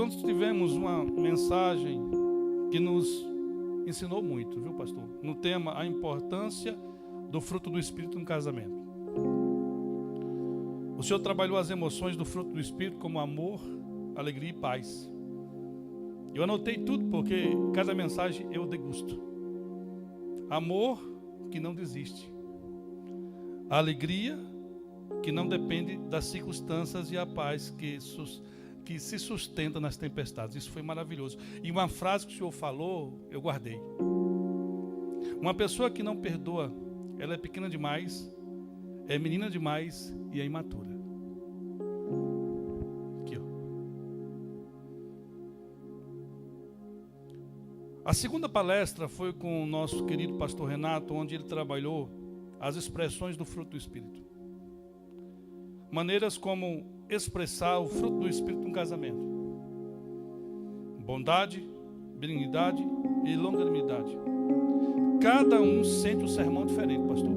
ontem tivemos uma mensagem que nos ensinou muito, viu, pastor? No tema, a importância do fruto do Espírito no casamento. O Senhor trabalhou as emoções do fruto do Espírito como amor, alegria e paz. Eu anotei tudo porque cada mensagem eu degusto. Amor que não desiste. A alegria que não depende das circunstâncias e a paz que se sustenta nas tempestades. Isso foi maravilhoso. E uma frase que o Senhor falou, eu guardei. Uma pessoa que não perdoa, ela é pequena demais, é menina demais e é imatura. Aqui, ó. A segunda palestra foi com o nosso querido pastor Renato, onde ele trabalhou as expressões do fruto do Espírito. Maneiras como expressar o fruto do Espírito no casamento. Bondade, benignidade e longanimidade. Cada um sente um sermão diferente, pastor.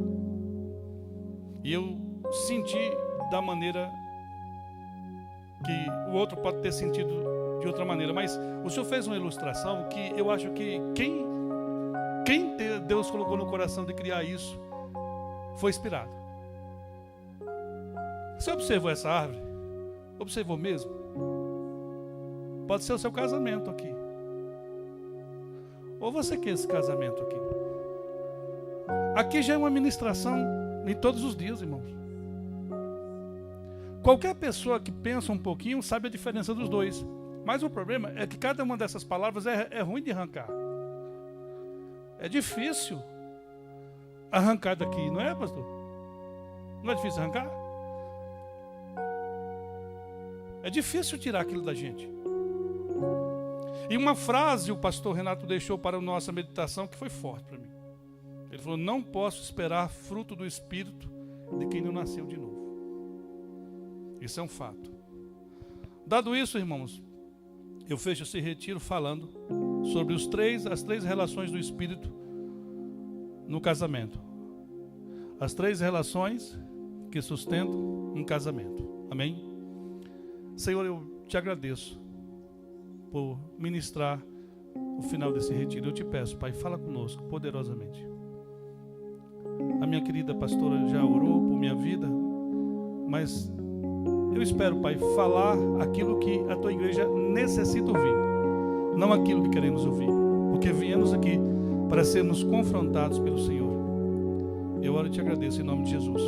E eu senti da maneira que o outro pode ter sentido de outra maneira. Mas o senhor fez uma ilustração que eu acho que quem Deus colocou no coração de criar isso foi inspirado. Você observou essa árvore? Observou mesmo? Pode ser o seu casamento aqui. Ou você quer esse casamento aqui? Aqui já é uma ministração em todos os dias, irmãos. Qualquer pessoa que pensa um pouquinho sabe a diferença dos dois. Mas o problema é que cada uma dessas palavras é ruim de arrancar. É difícil arrancar daqui, não é, pastor? Não é difícil arrancar? É difícil tirar aquilo da gente. E uma frase o pastor Renato deixou para a nossa meditação que foi forte para mim. Ele falou: não posso esperar fruto do Espírito de quem não nasceu de novo. Isso é um fato. Dado isso, irmãos, eu fecho esse retiro falando sobre as três relações do Espírito no casamento. As três relações que sustentam um casamento. Amém? Senhor, eu te agradeço por ministrar o final desse retiro. Eu te peço, Pai, fala conosco poderosamente. A minha querida pastora já orou por minha vida, mas eu espero, Pai, falar aquilo que a tua igreja necessita ouvir, não aquilo que queremos ouvir, porque viemos aqui para sermos confrontados pelo Senhor. Eu oro e te agradeço em nome de Jesus.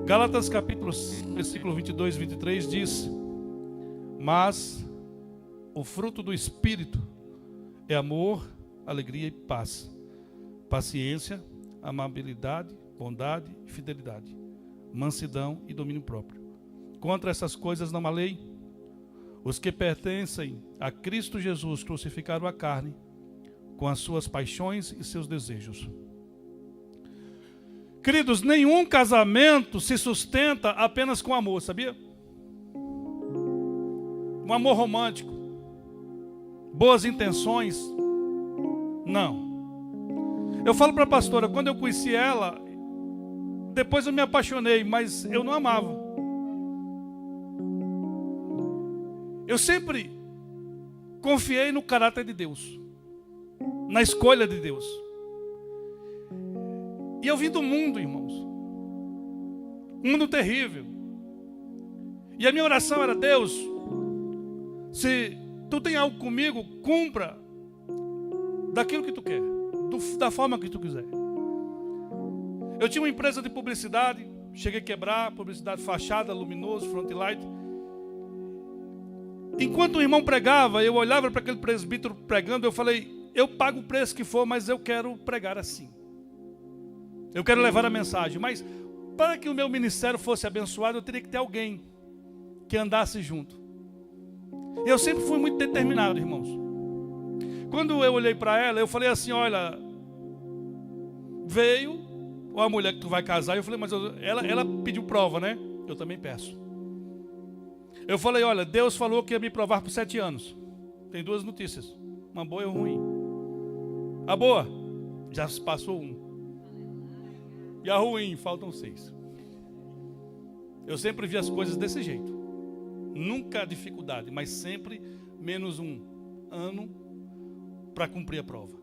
Gálatas capítulo 5, versículo 22 e 23 diz: mas o fruto do Espírito é amor, alegria e paz, paciência, amabilidade, bondade e fidelidade, mansidão e domínio próprio. Contra essas coisas não há lei. Os que pertencem a Cristo Jesus crucificaram a carne com as suas paixões e seus desejos. Queridos, nenhum casamento se sustenta apenas com amor, sabia? Um amor romântico, boas intenções, não. Eu falo para a pastora, quando eu conheci ela, depois eu me apaixonei, mas eu não amava. Eu sempre confiei no caráter de Deus, na escolha de Deus. E eu vim do mundo, irmãos, um mundo terrível. E a minha oração era: Deus, se tu tem algo comigo, cumpra daquilo que tu quer, da forma que tu quiser. Eu tinha uma empresa de publicidade, cheguei a quebrar, publicidade fachada, luminoso, frontlight. Enquanto o irmão pregava, eu olhava para aquele presbítero pregando, eu falei: eu pago o preço que for, mas eu quero pregar assim. Eu quero levar a mensagem, mas para que o meu ministério fosse abençoado, eu teria que ter alguém que andasse junto. Eu sempre fui muito determinado, irmãos. Quando eu olhei para ela, eu falei assim: olha, veio uma mulher que tu vai casar. Eu falei: mas ela pediu prova, né? Eu também peço. Eu falei: olha, Deus falou que ia me provar por 7 anos. Tem 2 notícias, uma boa e uma ruim. A boa, já se passou 1. E a ruim, faltam 6. Eu sempre vi as coisas desse jeito. Nunca dificuldade, mas sempre menos um ano para cumprir a prova.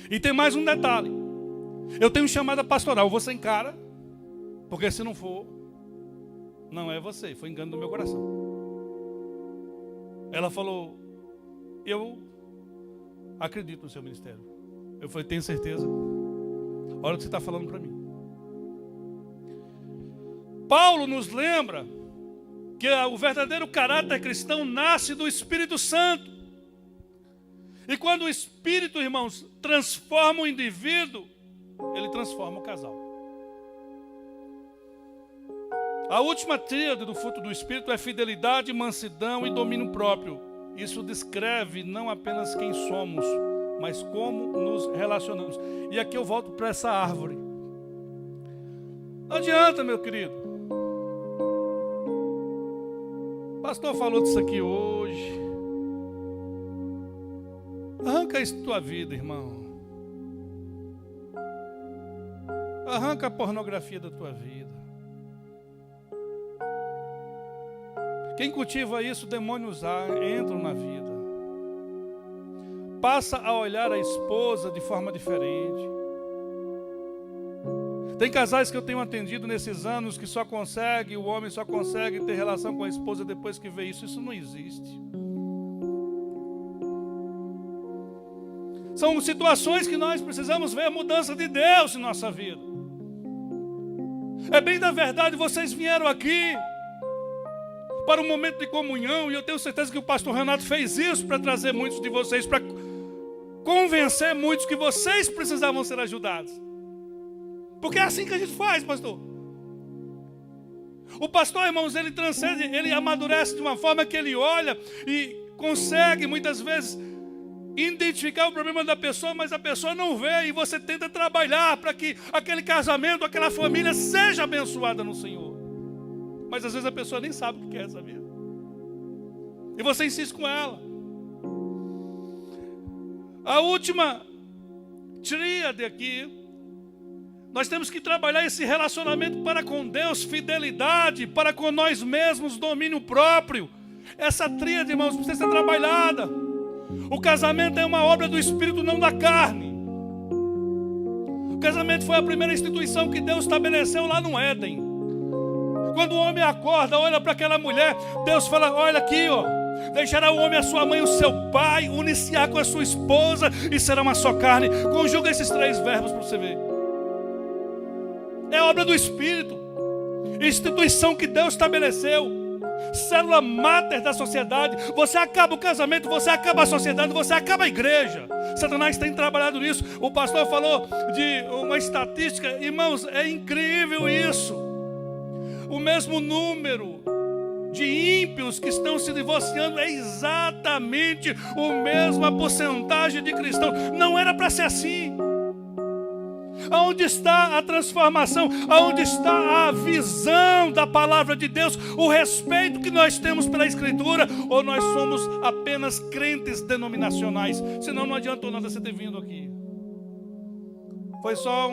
E tem mais um detalhe. Eu tenho chamada pastoral, você encara, porque se não for, não é você, foi engano do meu coração. Ela falou, eu acredito no seu ministério. Eu falei, tenho certeza? Olha o que você está falando para mim. Paulo nos lembra que o verdadeiro caráter cristão nasce do Espírito Santo. E quando o Espírito, irmãos, transforma o indivíduo, ele transforma o casal. A última tríade do fruto do Espírito é fidelidade, mansidão e domínio próprio. Isso descreve não apenas quem somos, mas como nos relacionamos. E aqui eu volto para essa árvore. Não adianta, meu querido. O pastor falou disso aqui hoje. Arranca isso da tua vida, irmão. Arranca a pornografia da tua vida. Quem cultiva isso, demônios entram na vida. Passa a olhar a esposa de forma diferente. Tem casais que eu tenho atendido nesses anos que o homem só consegue ter relação com a esposa depois que vê isso. Isso não existe. São situações que nós precisamos ver a mudança de Deus em nossa vida. É bem da verdade, vocês vieram aqui para um momento de comunhão, e eu tenho certeza que o pastor Renato fez isso para trazer muitos de vocês, para convencer muitos que vocês precisavam ser ajudados. Porque é assim que a gente faz, pastor. O pastor, irmãos, ele transcende, ele amadurece de uma forma que ele olha e consegue muitas vezes identificar o problema da pessoa, mas a pessoa não vê, e você tenta trabalhar para que aquele casamento, aquela família seja abençoada no Senhor. Mas às vezes a pessoa nem sabe o que quer, sabia? E você insiste com ela. A última tríade aqui, nós temos que trabalhar esse relacionamento para com Deus, fidelidade, para com nós mesmos, domínio próprio. Essa tríade, irmãos, precisa ser trabalhada. O casamento é uma obra do Espírito, não da carne. O casamento foi a primeira instituição que Deus estabeleceu lá no Éden. Quando o homem acorda, olha para aquela mulher, Deus fala, olha aqui, ó. Deixará o homem a sua mãe e o seu pai, unir-se-á com a sua esposa e será uma só carne. Conjuga esses 3 verbos para você ver. É obra do Espírito. Instituição que Deus estabeleceu. Célula máter da sociedade. Você acaba o casamento, você acaba a sociedade, você acaba a igreja. Satanás tem trabalhado nisso. O pastor falou de uma estatística. Irmãos, é incrível isso. O mesmo número de ímpios que estão se divorciando é exatamente a mesma porcentagem de cristãos. Não era para ser assim. Aonde está a transformação? Aonde está a visão da palavra de Deus? O respeito que nós temos pela Escritura? Ou nós somos apenas crentes denominacionais? Senão não adiantou nada você ter vindo aqui. Foi só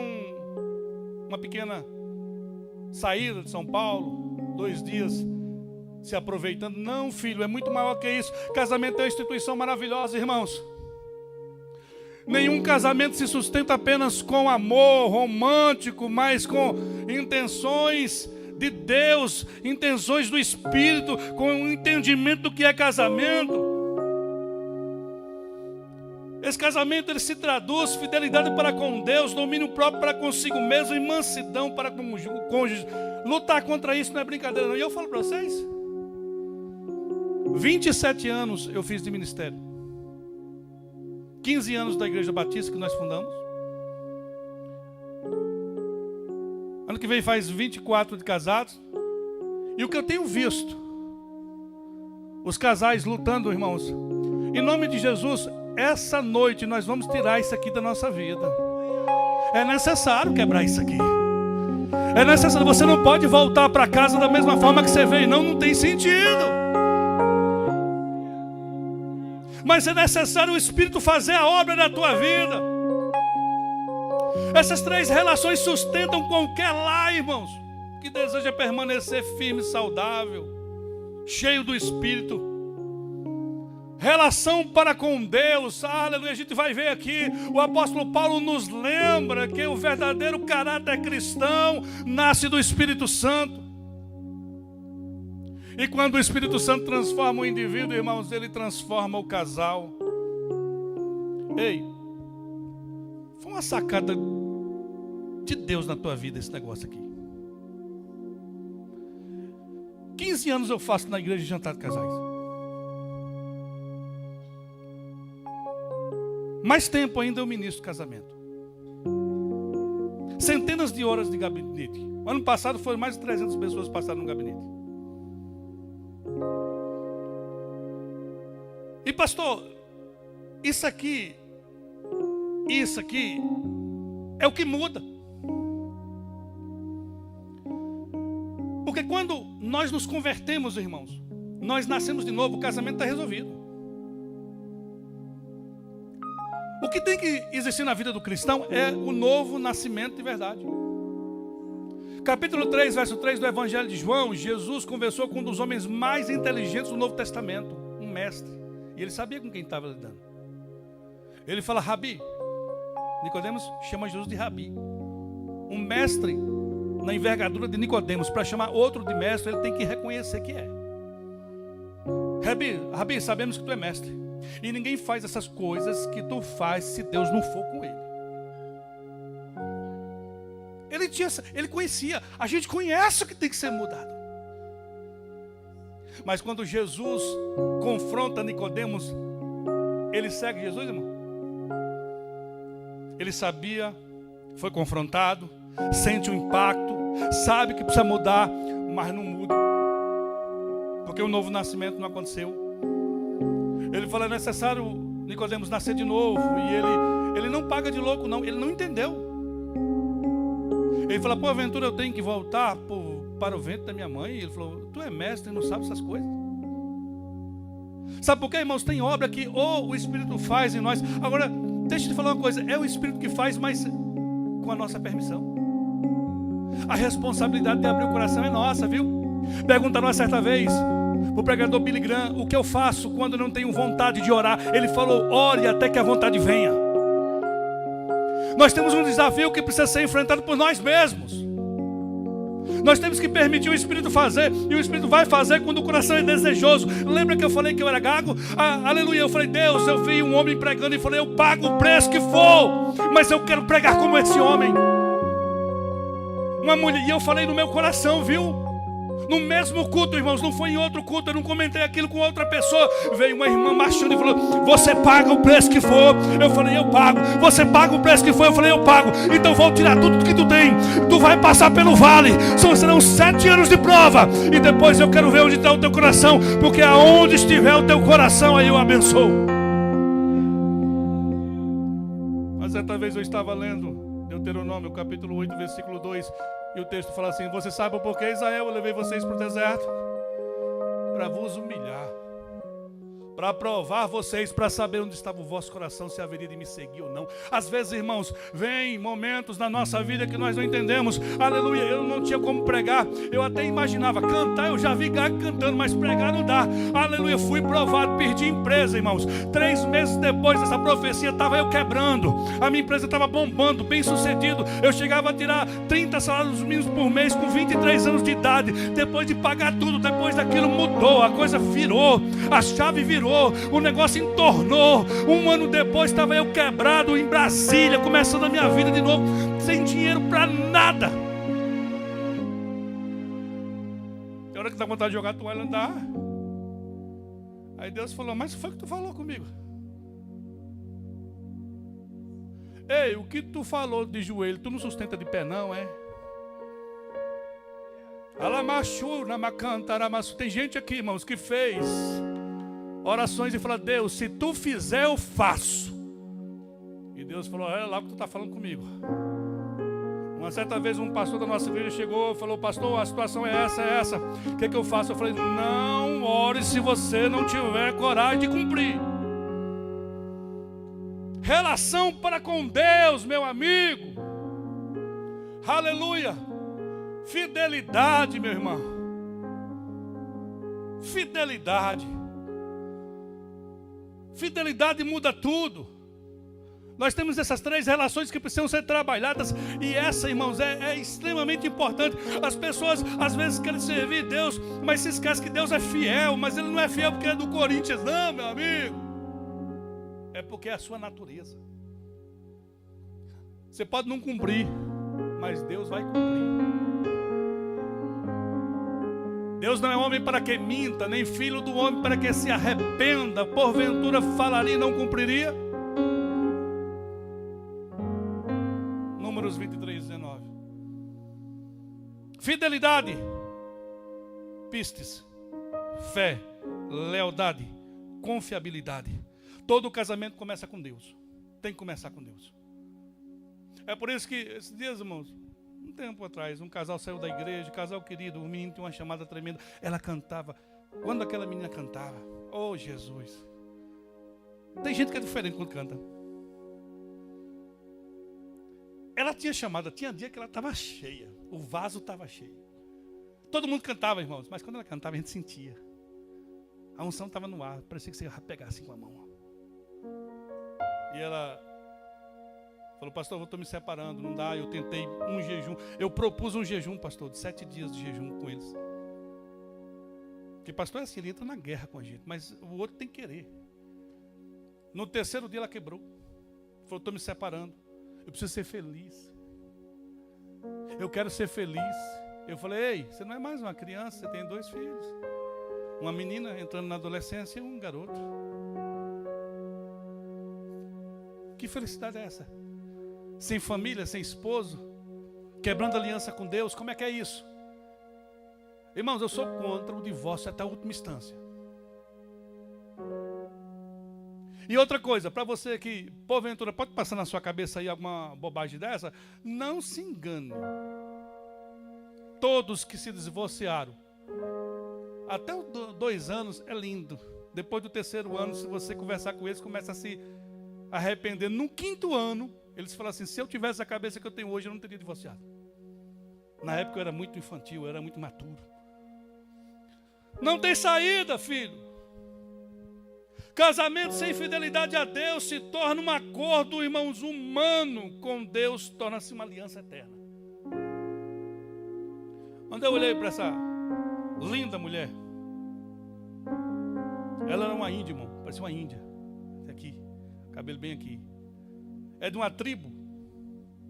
uma pequena saída de São Paulo, 2 dias se aproveitando. Não, filho, é muito maior que isso. Casamento é uma instituição maravilhosa, irmãos. Nenhum casamento se sustenta apenas com amor romântico, mas com intenções de Deus, intenções do Espírito, com o entendimento do que é casamento. Esse casamento ele se traduz fidelidade para com Deus, domínio próprio para consigo mesmo e mansidão para com o cônjuge. Lutar contra isso não é brincadeira não. E eu falo para vocês, 27 anos eu fiz de ministério. 15 anos da Igreja Batista que nós fundamos. Ano que vem faz 24 de casados. E o que eu tenho visto, os casais lutando, irmãos, em nome de Jesus, essa noite nós vamos tirar isso aqui da nossa vida. É necessário quebrar isso aqui. É necessário, você não pode voltar para casa da mesma forma que você veio. Não tem sentido. Mas é necessário o Espírito fazer a obra na tua vida. Essas 3 relações sustentam qualquer lar, irmãos, que deseja permanecer firme e saudável. cheio do Espírito. Relação para com Deus, aleluia. A gente vai ver aqui, o apóstolo Paulo nos lembra que o verdadeiro caráter cristão nasce do Espírito Santo. E quando o Espírito Santo transforma o indivíduo, irmãos, ele transforma o casal. Ei, foi uma sacada de Deus na tua vida esse negócio aqui. 15 anos eu faço na igreja de jantar de casais. Mais tempo ainda eu ministro casamento. Centenas de horas de gabinete. Ano passado foram mais de 300 pessoas que passaram no gabinete. E pastor, isso aqui é o que muda. Porque quando nós nos convertemos, irmãos, nós nascemos de novo, o casamento está resolvido. O que tem que existir na vida do cristão é o novo nascimento de verdade. Capítulo 3, verso 3 do Evangelho de João, Jesus conversou com um dos homens mais inteligentes do Novo Testamento, um mestre. E ele sabia com quem estava lidando. Ele fala, Rabi. Nicodemos chama Jesus de Rabi. Um mestre na envergadura de Nicodemos, para chamar outro de mestre, ele tem que reconhecer que é. Rabi, sabemos que tu é mestre. E ninguém faz essas coisas que tu faz se Deus não for com ele. Ele conhecia. A gente conhece o que tem que ser mudado. Mas quando Jesus confronta Nicodemos, ele segue Jesus, irmão? Ele sabia, foi confrontado, sente o impacto, sabe que precisa mudar, mas não muda. Porque o novo nascimento não aconteceu. Ele fala, é necessário, Nicodemos, nascer de novo. E ele não paga de louco, não. Ele não entendeu. Ele fala, por aventura eu tenho que voltar para o ventre da minha mãe. E ele falou, tu é mestre e não sabe essas coisas. Sabe por quê, irmãos? Tem obra que ou o Espírito faz em nós. Agora, deixa eu te falar uma coisa. É o Espírito que faz, mas com a nossa permissão. A responsabilidade de abrir o coração é nossa, viu? Perguntaram uma certa vez o pregador Billy Graham, o que eu faço quando não tenho vontade de orar? Ele falou, ore até que a vontade venha. Nós temos um desafio que precisa ser enfrentado por nós mesmos. Nós temos que permitir o Espírito fazer. E o Espírito vai fazer quando o coração é desejoso. Lembra que eu falei que eu era gago? Aleluia, eu falei, Deus, eu vi um homem pregando e falei, eu pago o preço que for, mas eu quero pregar como esse homem. Uma mulher, e eu falei no meu coração, viu? No mesmo culto, irmãos, não foi em outro culto, eu não comentei aquilo com outra pessoa. Veio uma irmã marchando e falou, você paga o preço que for. Eu falei, eu pago. Você paga o preço que for. Eu falei, eu pago. Então vou tirar tudo que tu tem. Tu vai passar pelo vale. Serão 7 anos de prova. E depois eu quero ver onde está o teu coração. Porque aonde estiver o teu coração, aí eu abençoo. Mas certa vez eu estava lendo Deuteronômio, capítulo 8, versículo 2. E o texto fala assim, você sabe o porquê, Israel, eu levei vocês para o deserto? Para vos humilhar. Para provar vocês, para saber onde estava o vosso coração, se haveria de me seguir ou não. Às vezes, irmãos, vem momentos na nossa vida que nós não entendemos. Aleluia, eu não tinha como pregar. Eu até imaginava, cantar, eu já vi gago cantando, mas pregar não dá. Aleluia, fui provado, perdi empresa, irmãos. 3 meses depois dessa profecia, estava eu quebrando. A minha empresa estava bombando, bem sucedido. Eu chegava a tirar 30 salários mínimos por mês com 23 anos de idade. Depois de pagar tudo, depois daquilo mudou, a coisa virou, a chave virou. O negócio entornou. 1 ano depois estava eu quebrado em Brasília, começando a minha vida de novo, sem dinheiro para nada. Tem hora que dá vontade de jogar a toalha e andar. Aí Deus falou, mas foi o que tu falou comigo? Ei, o que tu falou de joelho, tu não sustenta de pé não, é? Tem gente aqui, irmãos, que fez orações e falou, Deus, se tu fizer, eu faço. E Deus falou, olha lá o que tu está falando comigo. Uma certa vez um pastor da nossa igreja chegou e falou, pastor, a situação é essa. O que eu faço? Eu falei, não ore se você não tiver coragem de cumprir. Relação para com Deus, meu amigo. Aleluia. Fidelidade, meu irmão. Fidelidade. Fidelidade muda tudo. Nós temos essas 3 relações que precisam ser trabalhadas. E essa, irmãos, é extremamente importante. As pessoas às vezes querem servir Deus, mas se esquecem que Deus é fiel. Mas Ele não é fiel porque é do Corinthians, não, meu amigo. É porque é a sua natureza. Você pode não cumprir, mas Deus vai cumprir. Deus não é homem para que minta, nem filho do homem para que se arrependa. Porventura falaria e não cumpriria? Números 23, 19. Fidelidade, pistes, fé, lealdade, confiabilidade. Todo casamento começa com Deus. Tem que começar com Deus. É por isso que esses dias, irmãos, um tempo atrás, um casal saiu da igreja, casal querido, o menino tinha uma chamada tremenda. Ela cantava. Quando aquela menina cantava, oh Jesus. Tem gente que é diferente quando canta. Ela tinha chamada, tinha dia que ela estava cheia. O vaso estava cheio. Todo mundo cantava, irmãos, mas quando ela cantava a gente sentia. A unção estava no ar, parecia que você ia pegar assim com a mão. E ela falou, pastor, eu estou me separando, não dá. Eu tentei um jejum, eu propus um jejum, pastor, de 7 dias de jejum com eles. Porque pastor é assim, ele entra na guerra com a gente, mas o outro tem que querer. No 3º dia ela quebrou. Falou, estou me separando. Eu preciso ser feliz. Eu quero ser feliz. Eu falei, ei, você não é mais uma criança, você tem 2 filhos. Uma menina entrando na adolescência e um garoto. Que felicidade é essa? Sem família, sem esposo, quebrando aliança com Deus, como é que é isso? Irmãos, eu sou contra o divórcio até a última instância. E outra coisa, para você que, porventura, pode passar na sua cabeça aí alguma bobagem dessa, não se engane. Todos que se divorciaram, até os 2 anos é lindo. Depois do 3º ano, se você conversar com eles, começa a se arrepender. No 5º ano, eles falam assim, se eu tivesse a cabeça que eu tenho hoje, eu não teria divorciado. Na época eu era muito infantil, eu era muito maturo. Não tem saída, filho. Casamento sem fidelidade a Deus se torna um acordo, irmãos, humano com Deus, torna-se uma aliança eterna. Quando eu olhei para essa linda mulher, ela era uma índia, irmão, parecia uma índia. Aqui, cabelo bem aqui. É de uma tribo,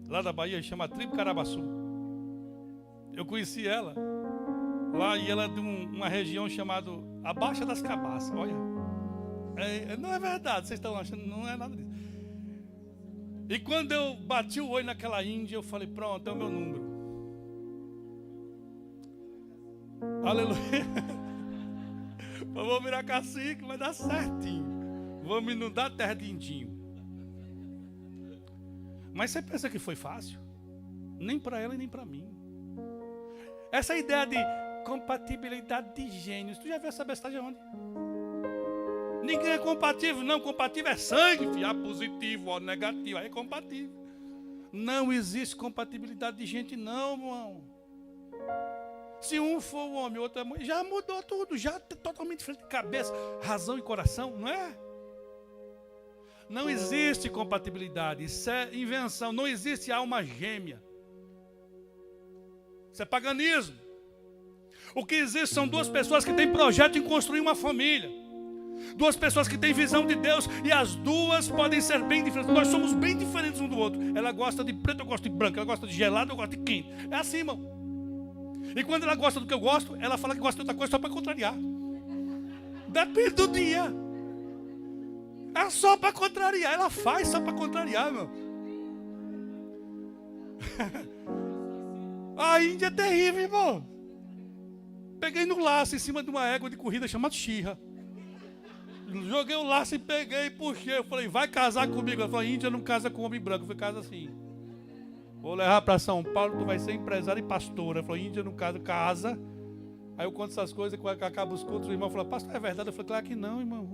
lá da Bahia, chama Tribo Carabaçu. Eu conheci ela lá e ela é de uma região chamada a Baixa das Cabaças, olha. Não é verdade, vocês estão achando, não é nada disso. E quando eu bati o olho naquela índia, eu falei, pronto, é o meu número. Aleluia. Vamos virar cacique, vai dar certinho. Vamos inundar a terra de indinho. Mas você pensa que foi fácil? Nem para ela e nem para mim. Essa ideia de compatibilidade de gênios, tu já viu essa bestagem onde? Ninguém é compatível, não. Compatível é sangue, filho. A positivo, O negativo, aí é compatível. Não existe compatibilidade de gente, não, irmão. Se um for o homem, o outro é mulher, já mudou tudo, já totalmente diferente de cabeça, razão e coração, não é? Não existe compatibilidade, isso é invenção, não existe alma gêmea. Isso é paganismo. O que existe são 2 pessoas que têm projeto em construir uma família. 2 pessoas que têm visão de Deus e as 2 podem ser bem diferentes. Nós somos bem diferentes um do outro. Ela gosta de preto, eu gosto de branco. Ela gosta de gelado, eu gosto de quente. É assim, irmão. E quando ela gosta do que eu gosto, ela fala que gosta de outra coisa só para contrariar. Depende do dia. É só para contrariar. Ela faz só para contrariar, meu. A Índia é terrível, irmão. Peguei no laço em cima de uma égua de corrida chamada Xirra. Joguei o laço e peguei e puxei. Eu falei, vai casar comigo. Ela falou, Índia não casa com homem branco. Eu falei, casa assim. Vou levar para São Paulo, tu vai ser empresário e pastora. Ela falou, Índia não casa, casa. Aí eu conto essas coisas, quando acaba os cultos, o irmão falou, pastor, é verdade? Eu falei, claro que não, irmão.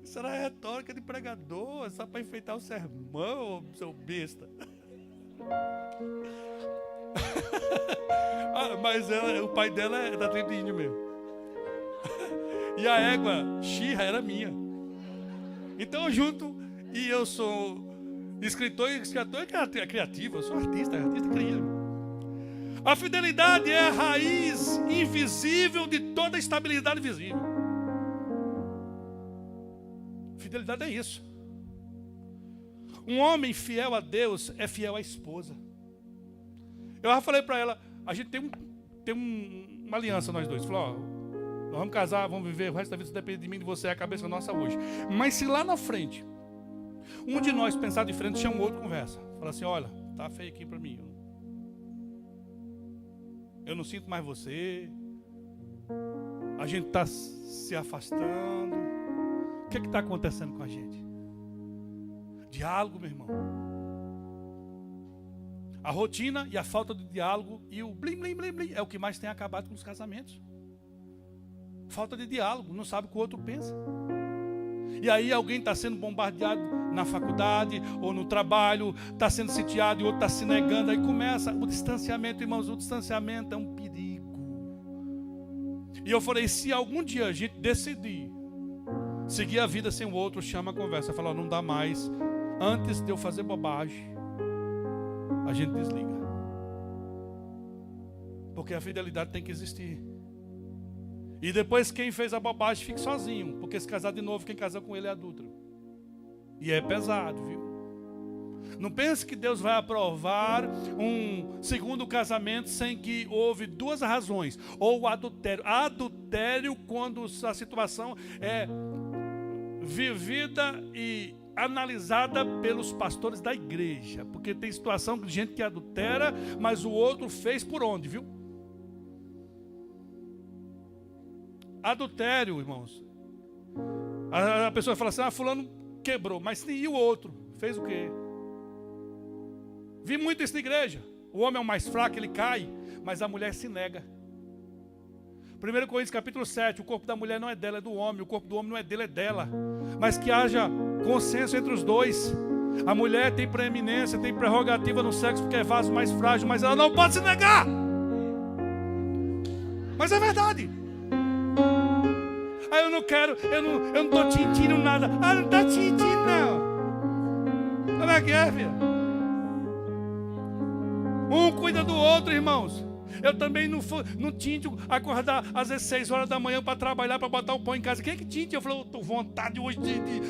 Isso era retórica de pregador, só para enfeitar o sermão, seu besta. mas o pai dela é da tribo de índio mesmo. E a égua, Xirra, era minha. Então eu junto, e eu sou escritor é criativo, eu sou artista cria. A fidelidade é a raiz invisível de toda a estabilidade visível. Fidelidade é isso. Um homem fiel a Deus é fiel à esposa. Eu já falei para ela, a gente tem uma aliança nós dois. Falou, ó, nós vamos casar, vamos viver, o resto da vida depende de mim, de você, é a cabeça nossa hoje. Mas se lá na frente, um de nós pensar diferente, chama o outro, conversa. Fala assim, olha, tá feio aqui para mim. Eu não sinto mais você. A gente está se afastando. O que está acontecendo com a gente? Diálogo, meu irmão. A rotina e a falta de diálogo e o blim, blim, blim, blim é o que mais tem acabado com os casamentos. Falta de diálogo, não sabe o que o outro pensa. E aí alguém está sendo bombardeado na faculdade ou no trabalho, está sendo sitiado e o outro está se negando. Aí começa o distanciamento, irmãos. O distanciamento é um perigo. E eu falei, se algum dia a gente decidir seguir a vida sem o outro, chama a conversa. Fala, não dá mais. Antes de eu fazer bobagem, a gente desliga. Porque a fidelidade tem que existir. E depois quem fez a bobagem fica sozinho. Porque se casar de novo, quem casou com ele é adúltero. E é pesado, viu? Não pense que Deus vai aprovar um segundo casamento sem que houve duas razões. Ou o adultério. Adultério quando a situação é vivida e analisada pelos pastores da igreja. Porque tem situação de gente que adultera, mas o outro fez por onde, viu? Adultério, irmãos. A pessoa fala assim, fulano quebrou, mas e o outro? Fez o quê? Vi muito isso na igreja. O homem é o mais fraco, ele cai, mas a mulher se nega. 1 Coríntios capítulo 7, o corpo da mulher não é dela, é do homem. O corpo do homem não é dele, é dela. Mas que haja consenso entre os dois. A mulher tem preeminência, tem prerrogativa no sexo porque é vaso mais frágil, mas ela não pode se negar. Mas é verdade. Ah, eu não quero, eu não estou tintindo nada. Ah, não está tintindo não. Como é que é, filha? Um cuida do outro, irmãos. Eu também não tinto acordar às 6 horas da manhã para trabalhar, para botar o pão em casa. Quem é que tinte? Eu falei, eu estou vontade hoje,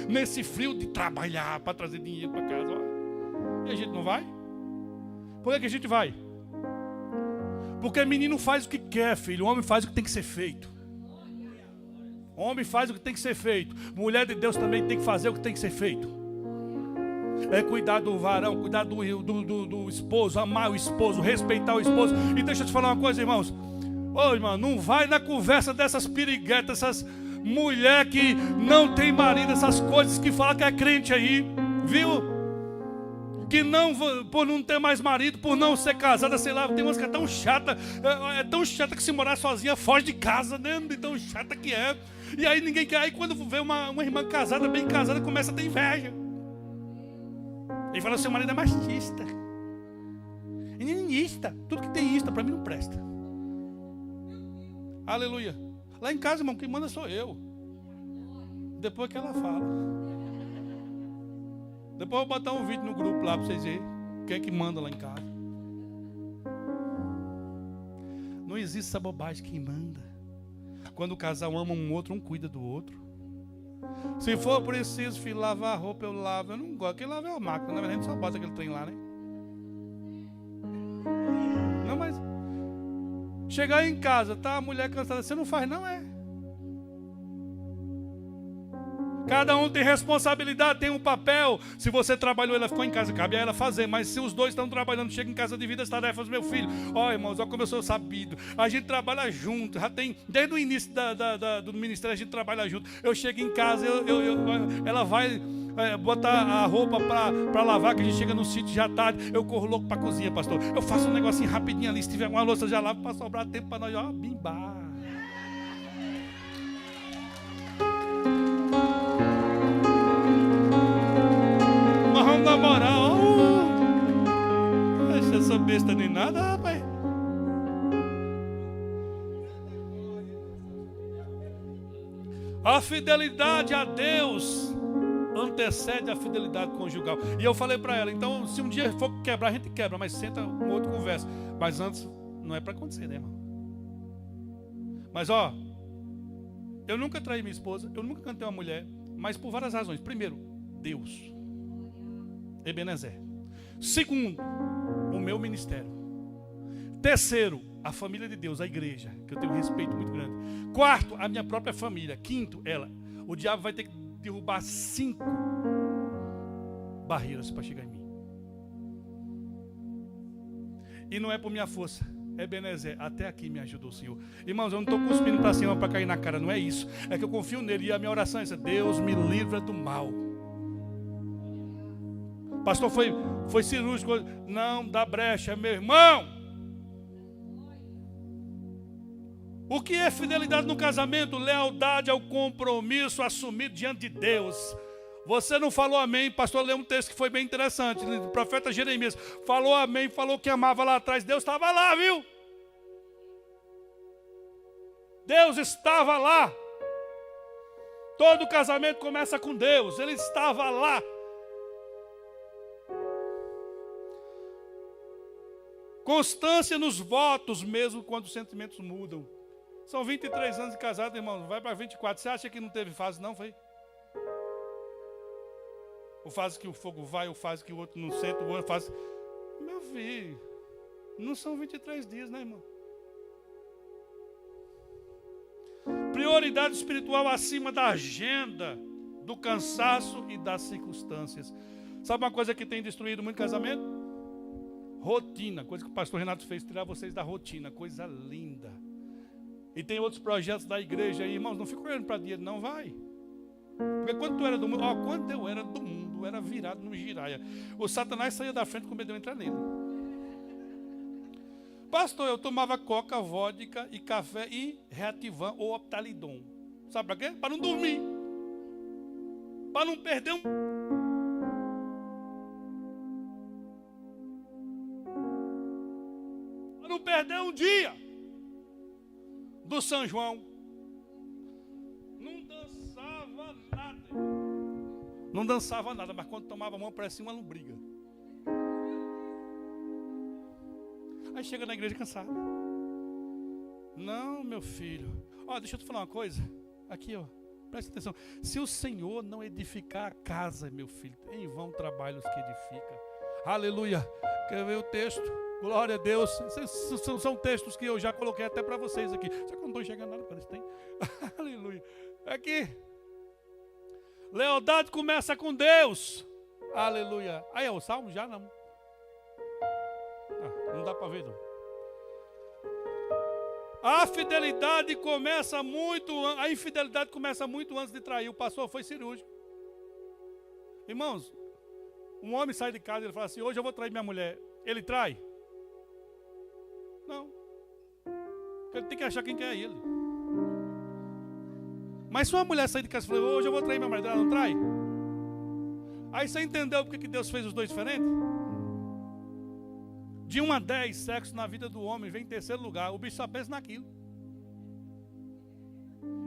nesse frio, de trabalhar para trazer dinheiro para casa. E a gente não vai? Por que a gente vai? Porque menino faz o que quer, filho. O homem faz o que tem que ser feito. Homem faz o que tem que ser feito. Mulher de Deus também tem que fazer o que tem que ser feito. É cuidar do varão, cuidar do esposo, amar o esposo, respeitar o esposo. E deixa eu te falar uma coisa, irmãos. Ô, irmão, não vai na conversa dessas piriguetas, essas mulheres que não tem marido, essas coisas que falam que é crente aí, viu? Que não, por não ter mais marido, por não ser casada, sei lá, tem umas que é tão chata, é tão chata que se morar sozinha foge de casa, né? De tão chata que é. E aí ninguém quer, aí quando vê uma irmã casada, bem casada, começa a ter inveja. Ele fala, seu marido é machista, nininista, tudo que tem ista, para mim não presta. Aleluia. Lá em casa, irmão, quem manda sou eu. Depois que ela fala. Depois eu vou botar um vídeo no grupo lá para vocês verem quem é que manda lá em casa. Não existe essa bobagem, quem manda. Quando o casal ama um outro, um cuida do outro. Se for preciso, filho, lavar a roupa, eu lavo. Eu não gosto, quem lava é a máquina. Na verdade, a gente só bota aquele trem lá, né? Não, mas chegar em casa, tá a mulher cansada, você não faz não, é? Cada um tem responsabilidade, tem um papel. Se você trabalhou, ela ficou em casa, cabe a ela fazer. Mas se os dois estão trabalhando, chega em casa, divide as tarefas, meu filho. Ó, irmãos, olha como eu sou sabido. A gente trabalha junto, já tem, desde o início do ministério, a gente trabalha junto. Eu chego em casa, ela vai botar a roupa para lavar, que a gente chega no sítio já tarde. Eu corro louco para a cozinha, pastor. Eu faço um negocinho rapidinho ali, se tiver uma louça, já lavo para sobrar tempo para nós, ó, bimbar. Vamos namorar, ó. Deixa essa besta nem nada, rapaz. A fidelidade a Deus antecede a fidelidade conjugal. E eu falei para ela, então se um dia for quebrar, a gente quebra, mas senta um outro conversa. Mas antes, não é para acontecer, né, irmão? Mas ó, eu nunca traí minha esposa, eu nunca cantei uma mulher, mas por várias razões. Primeiro, Deus. Ebenezer. Segundo, o meu ministério. Terceiro, a família de Deus, a igreja, que eu tenho um respeito muito grande. Quarto, a minha própria família. Quinto, ela. O diabo vai ter que derrubar 5 barreiras para chegar em mim. E não é por minha força. Ebenezer, até aqui me ajudou o Senhor. Irmãos, eu não estou cuspindo para cima para cair na cara, não é isso. É que eu confio nele e a minha oração é essa: Deus me livra do mal. Pastor, foi cirúrgico. Não dá brecha, meu irmão. O que é fidelidade no casamento? Lealdade ao compromisso assumido diante de Deus. Você não falou amém, pastor leu um texto que foi bem interessante. O profeta Jeremias falou amém, falou que amava lá atrás. Deus estava lá, viu? Deus estava lá. Todo casamento começa com Deus. Ele estava lá. Constância nos votos, mesmo quando os sentimentos mudam. São 23 anos de casado, irmão. Vai para 24. Você acha que não teve fase, não? Foi? O fase que o fogo vai, o fase que o outro não senta, o outro faz. Meu filho, não são 23 dias, né, irmão? Prioridade espiritual acima da agenda, do cansaço e das circunstâncias. Sabe uma coisa que tem destruído muito casamento? Rotina. Coisa que o pastor Renato fez, tirar vocês da rotina. Coisa linda. E tem outros projetos da igreja aí, irmãos, não fica olhando para dinheiro, não, vai. Porque quando tu era do mundo, quando eu era do mundo, eu era virado no giraia. O Satanás saía da frente com medo de eu entrar nele. Pastor, eu tomava coca, vodka e café e Reativan ou Optalidon. Sabe para quê? Para não dormir. Para não perder um... Para não perder um dia do São João. Não dançava nada. Não dançava nada, mas quando tomava a mão parecia uma lombriga. Aí chega na igreja cansado. Não, meu filho. Deixa eu te falar uma coisa. Aqui, presta atenção. Se o Senhor não edificar a casa, meu filho, em vão trabalhos que edifica. Aleluia. Quer ver o texto? Glória a Deus. São textos que eu já coloquei até para vocês aqui. Só que eu não estou enxergando nada, parece que tem. Aleluia. Aqui. Lealdade começa com Deus. Aleluia. Aí é o salmo? Já não. Não dá para ver, não. A fidelidade começa muito. A infidelidade começa muito antes de trair. O pastor foi cirúrgico. Irmãos, um homem sai de casa e ele fala assim: hoje eu vou trair minha mulher. Ele trai? Não. Porque ele tem que achar quem quer ele. Mas se uma mulher sair de casa e falar: hoje eu vou trair minha mulher, ela não trai? Aí você entendeu porque que Deus fez os dois diferentes? De 1 a 10, sexo na vida do homem vem em terceiro lugar. O bicho só pensa naquilo.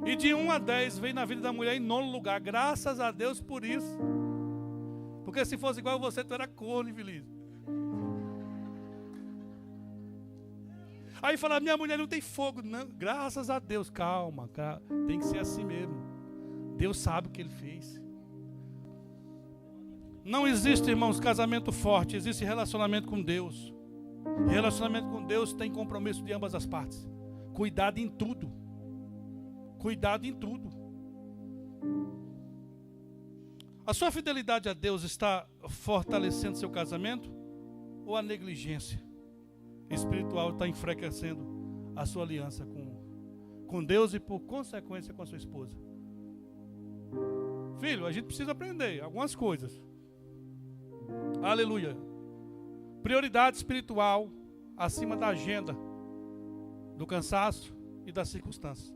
E de 1 a 10 vem na vida da mulher em 9º lugar. Graças a Deus por isso. Porque se fosse igual a você, tu era corno, infeliz. Aí fala: minha mulher não tem fogo. Não, graças a Deus. Calma, tem que ser assim mesmo. Deus sabe o que ele fez. Não existe, irmãos, casamento forte. Existe relacionamento com Deus. Relacionamento com Deus tem compromisso de ambas as partes. Cuidado em tudo. Cuidado em tudo. A sua fidelidade a Deus está fortalecendo seu casamento? Ou a negligência espiritual está enfraquecendo a sua aliança com Deus e por consequência com a sua esposa? Filho, a gente precisa aprender algumas coisas. Aleluia. Prioridade espiritual acima da agenda, do cansaço e das circunstâncias.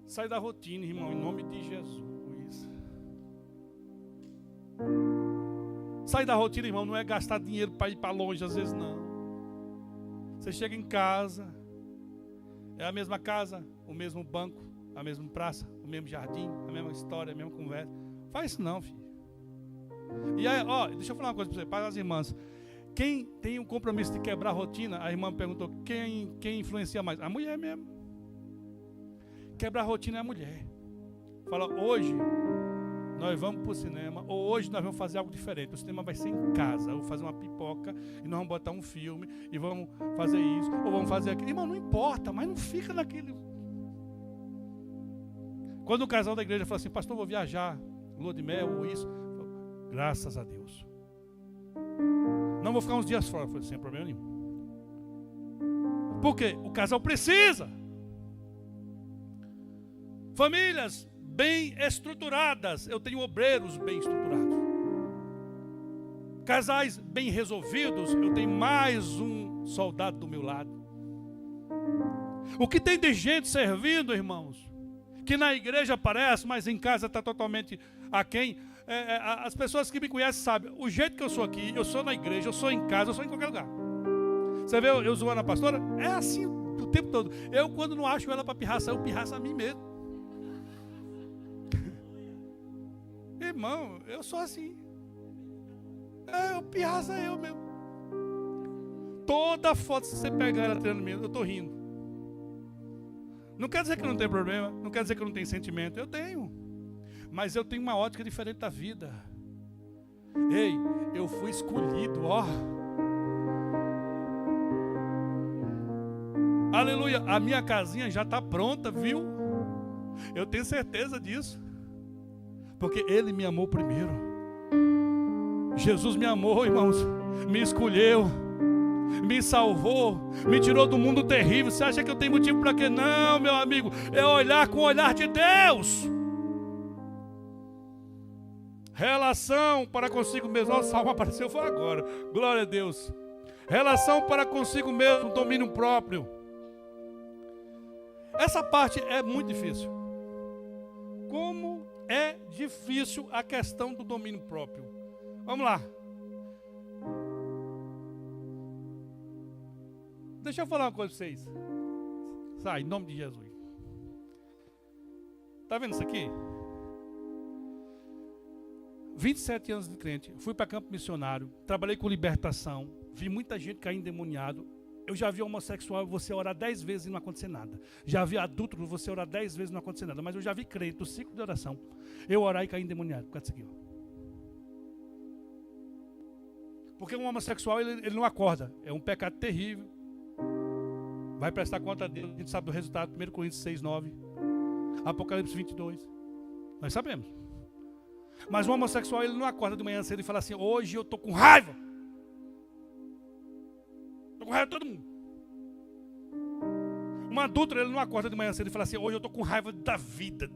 Sai da rotina, irmão, em nome de Jesus. Sai da rotina, irmão, não é gastar dinheiro para ir para longe, às vezes não. Você chega em casa, É a mesma casa, o mesmo banco, a mesma praça, o mesmo jardim, a mesma história, a mesma conversa. Faz isso não, filho. E aí, deixa eu falar uma coisa para você, para as irmãs. Quem tem um compromisso de quebrar a rotina, a irmã me perguntou, quem influencia mais? A mulher mesmo. Quebrar a rotina é a mulher. Fala, hoje nós vamos para o cinema, ou hoje nós vamos fazer algo diferente. O cinema vai ser em casa, eu vou fazer uma pipoca, e nós vamos botar um filme, e vamos fazer isso, ou vamos fazer aquilo. Irmão, não importa, mas não fica naquele... Quando o casal da igreja fala assim, pastor, vou viajar, lua de mel, ou isso, falo, graças a Deus. Não vou ficar uns dias fora, foi sem problema nenhum. Por quê? O casal precisa. Famílias bem estruturadas, eu tenho obreiros bem estruturados. Casais bem resolvidos, eu tenho mais um soldado do meu lado. O que tem de gente servindo, irmãos, que na igreja aparece, mas em casa está totalmente aquém. As pessoas que me conhecem sabem, o jeito que eu sou aqui, eu sou na igreja, eu sou em casa, eu sou em qualquer lugar. Você vê eu zoando a pastora? É assim o tempo todo. Eu, quando não acho ela para pirraça, eu pirraço a mim mesmo. Irmão, eu sou assim. Eu pirraço eu mesmo. Toda foto, se você pegar ela treinando, eu estou rindo. Não quer dizer que não tem problema, não quer dizer que eu não tenho sentimento. Eu tenho. Mas eu tenho uma ótica diferente da vida. Ei, eu fui escolhido, ó. Aleluia, a minha casinha já está pronta, viu? Eu tenho certeza disso. Porque Ele me amou primeiro. Jesus me amou, irmãos. Me escolheu. Me salvou. Me tirou do mundo terrível. Você acha que eu tenho motivo para quê? Não, meu amigo. É olhar com o olhar de Deus. Relação para consigo mesmo. Nossa, o salmo apareceu, foi agora. Glória a Deus. Relação para consigo mesmo, domínio próprio. Essa parte é muito difícil. Como é difícil a questão do domínio próprio. Vamos lá. Deixa eu falar uma coisa para vocês. Sai, em nome de Jesus. Está vendo isso aqui? 27 anos de crente, fui para campo missionário, trabalhei com libertação, vi muita gente cair endemoniado. Eu já vi homossexual você orar 10 vezes e não acontecer nada. Já vi adúltero você orar 10 vezes e não acontecer nada. Mas eu já vi crente, do ciclo de oração, eu orar e cair endemoniado. Por causa disso aqui, ó. Porque um homossexual, ele não acorda. É um pecado terrível. Vai prestar conta a Deus. A gente sabe do resultado. 1 Coríntios 6:9. Apocalipse 22. Nós sabemos. Mas o homossexual, ele não acorda de manhã cedo e fala assim, hoje eu estou com raiva. Estou com raiva de todo mundo. Um adúltero, ele não acorda de manhã cedo e fala assim, hoje eu estou com raiva da vida.